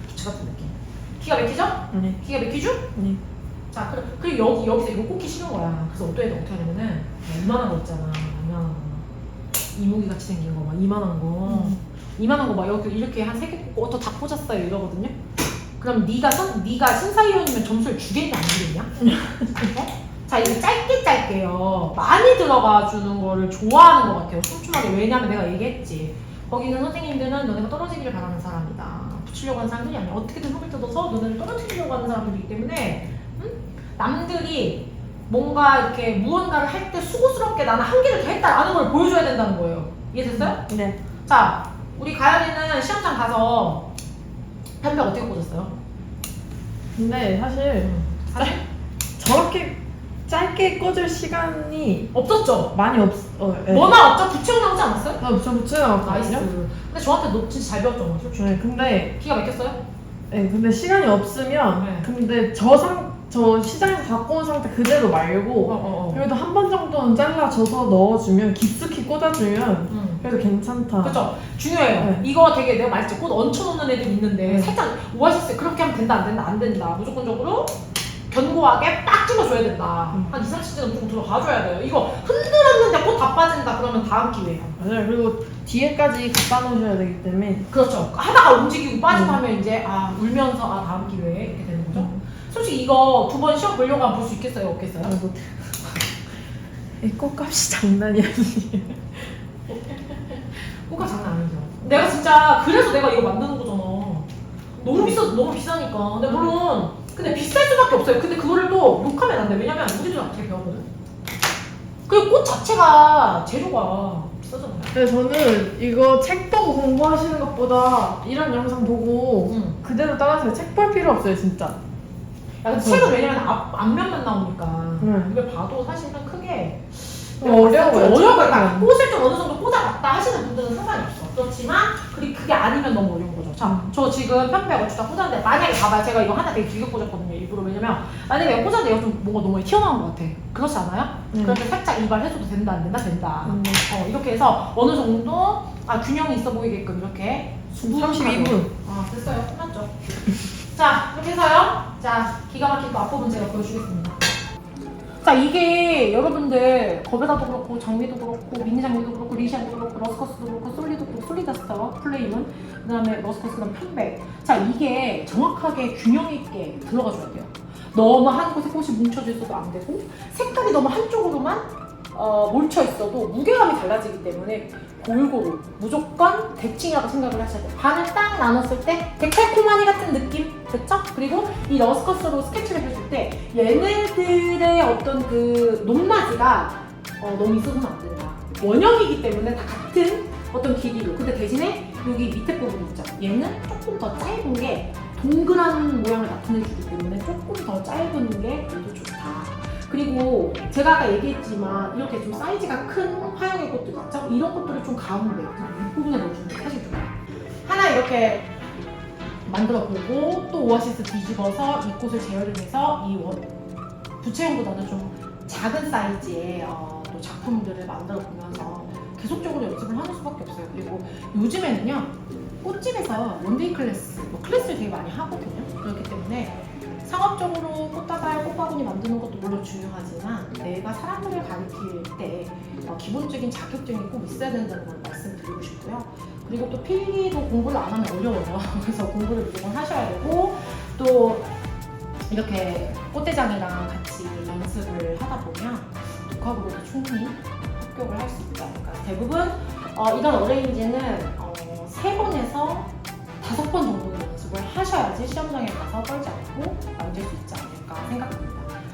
부채 같은 느낌. 기가 막히죠? 네. 기가 막히죠? 네. 자, 그리고 여기서 이거 꽂기 싫은 거야. 그래서 어떻게 하냐면은 이만한 거 있잖아. 이만한 거. 이무기 같이 생긴 거 막 이만한 거. 이만한 거 막 이렇게 한 3개 꽂고 다 꽂았어요 이러거든요. 그럼 네가 심사위원이면 점수를 주겠냐 안 주겠냐? 자, 이거 짧게요. 많이 들어가 주는 거를 좋아하는 것 같아요. 촘촘하게. 왜냐면 내가 얘기했지. 거기는 선생님들은 너네가 떨어지기를 바라는 사람이다. 붙이려고 하는 사람들이 아니야. 어떻게든 속을 뜯어서 너네를 떨어뜨리려고 하는 사람들이기 때문에 남들이 뭔가 이렇게 무언가를 할 때 수고스럽게 나는 한 개를 더 했다라는 걸 보여줘야 된다는 거예요. 이해됐어요? 네. 자, 우리 가연이는 시험장 가서 편백 어떻게 꽂았어요? 근데 사실 저렇게 짧게 꽂을 시간이 없었죠? 많이 네. 뭐 나왔죠? 부채가 나오지 않았어요? 저 부채 나왔거든요. 나이스. 근데 저한테 너 진짜 잘 배웠죠, 솔직히. 네, 근데 기가 막혔어요? 네, 근데 시간이 없으면 네. 근데 저 시장에서 갖고 온 상태 그대로 말고 그래도 한 번 정도는 잘라줘서 넣어주면 깊숙이 꽂아주면 그래도 괜찮다. 그렇죠. 중요해요. 네. 이거 되게 내가 말했지. 꽃 얹혀놓는 애들 있는데 네. 살짝 오아시스 그렇게 하면 된다 안 된다. 무조건적으로 견고하게 딱 찍어줘야 된다. 한 2-30cm 무조건 들어가줘야 돼요. 이거 흔들었는데 꽃 다 빠진다 그러면 다음 기회예요. 맞아요. 그리고 뒤에까지 갖다 놓으셔야 되기 때문에. 그렇죠. 하다가 움직이고 빠지고 하면 이제 울면서 다음 기회에 이렇게 되는 거죠. 솔직히 이거 2번 시험 보려고 하면 볼 수 있겠어요? 없겠어요? 이 꽃값이 장난이 아니에요. 꽃값 장난 아니죠. 내가 진짜 그래서 내가 이거 만드는 거잖아. 너무 비싸니까. 근데 물론 근데 비쌀 수밖에 없어요. 근데 그거를 또 욕하면 안 돼. 왜냐면 우리도 어떻게 배웠거든. 그리고 꽃 자체가 재료가 써줬나요? 근데 저는 이거 책 보고 공부하시는 것보다 이런 영상 보고 그대로 따라서 책 볼 필요 없어요, 진짜. 야, 근데 책은 왜냐면 앞면만 나오니까 네. 이걸 봐도 사실은 크게 어려워요. 어려워요. 그러니까 꽃을 좀 어느 정도 꽂아봤다 하시는 분들은 상관이 없어. 그렇지만 그게 아니면 너무 어려운 거죠. 자, 저 지금 편백 어쩌다 꽂았는데 만약에 봐봐요. 제가 이거 하나 되게 길게 꽂았거든요. 일부러. 왜냐면 만약에 이거 꽂았는데 이거 좀 뭔가 너무 튀어나온 것 같아. 그렇지 않아요? 그런데 살짝 이발해줘도 된다 안 된다? 된다. 이렇게 해서 어느 정도 균형이 있어 보이게끔 이렇게 32분. 됐어요. 끝났죠. 자, 이렇게 해서요. 자, 기가 막힌 또 앞부분 제가 보여주겠습니다. 자, 이게 여러분들 거베다도 그렇고 장미도 그렇고 미니 장미도 그렇고 리시안도 그렇고 러스커스도 그렇고 솔리도 그렇고 솔리다스터 플레임은 그 다음에 러스커스 그 다음 편백. 자, 이게 정확하게 균형 있게 들어가줘야 돼요. 너무 한 곳에 꽃이 뭉쳐져 있어도 안 되고 색깔이 너무 한쪽으로만 몰쳐 있어도 무게감이 달라지기 때문에 골고루 무조건 대칭이라고 생각을 하셔야 돼요. 반을 딱 나눴을 때 데칼코마니 같은 느낌 됐죠? 그리고 이 러스커스로 스케치를 해줄 때 얘네들의 어떤 그 높낮이가 너무 있어서는 안 된다. 원형이기 때문에 다 같은 어떤 길이로. 근데 대신에 여기 밑에 부분 있죠? 얘는 조금 더 짧은 게 동그란 모양을 나타내주기 때문에 조금 더 짧은 게 얘도 좋다. 그리고 제가 아까 얘기했지만 이렇게 좀 사이즈가 큰 화형의 꽃들 있죠? 이런 것들을 좀 가운데 윗부분에 넣어주는 게 사실 좋아요. 하나 이렇게 만들어보고 또 오아시스 뒤집어서 이 꽃을 제어를 해서 이 부채형보다는 좀 작은 사이즈의 또 작품들을 만들어보면서 계속적으로 연습을 하는 수밖에 없어요. 그리고 요즘에는요 꽃집에서 원데이 클래스, 클래스를 되게 많이 하거든요. 그렇기 때문에 상업적으로 꽃다발, 꽃바구니 만드는 것도 물론 중요하지만 내가 사람들을 가르칠 때 기본적인 자격증이 꼭 있어야 된다는 걸 말씀드리고 싶고요. 그리고 또 필기도 공부를 안 하면 어려워요. 그래서 공부를 무조건 하셔야 되고 또 이렇게 꽃대장이랑 같이 연습을 하다 보면 독학으로도 충분히 합격을 할 수 있다. 그러니까 대부분 이런 어레인지는 3번에서 5번 정도 연습을 하셔야지 시험장에 가서 떨지 않고 만들 수 있지 않을까 생각합니다.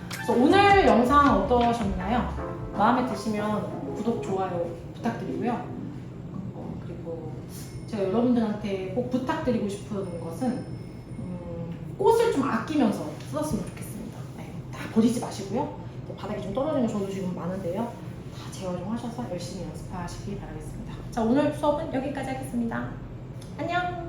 그래서 오늘 영상 어떠셨나요? 마음에 드시면 구독, 좋아요 부탁드리고요. 그리고 제가 여러분들한테 꼭 부탁드리고 싶은 것은 꽃을 좀 아끼면서 쓰셨으면 좋겠습니다. 네, 다 버리지 마시고요. 바닥에 좀 떨어지는 거 저도 지금 많은데요. 다 재활용하셔서 열심히 연습하시기 바라겠습니다. 자, 오늘 수업은 여기까지 하겠습니다. 안녕!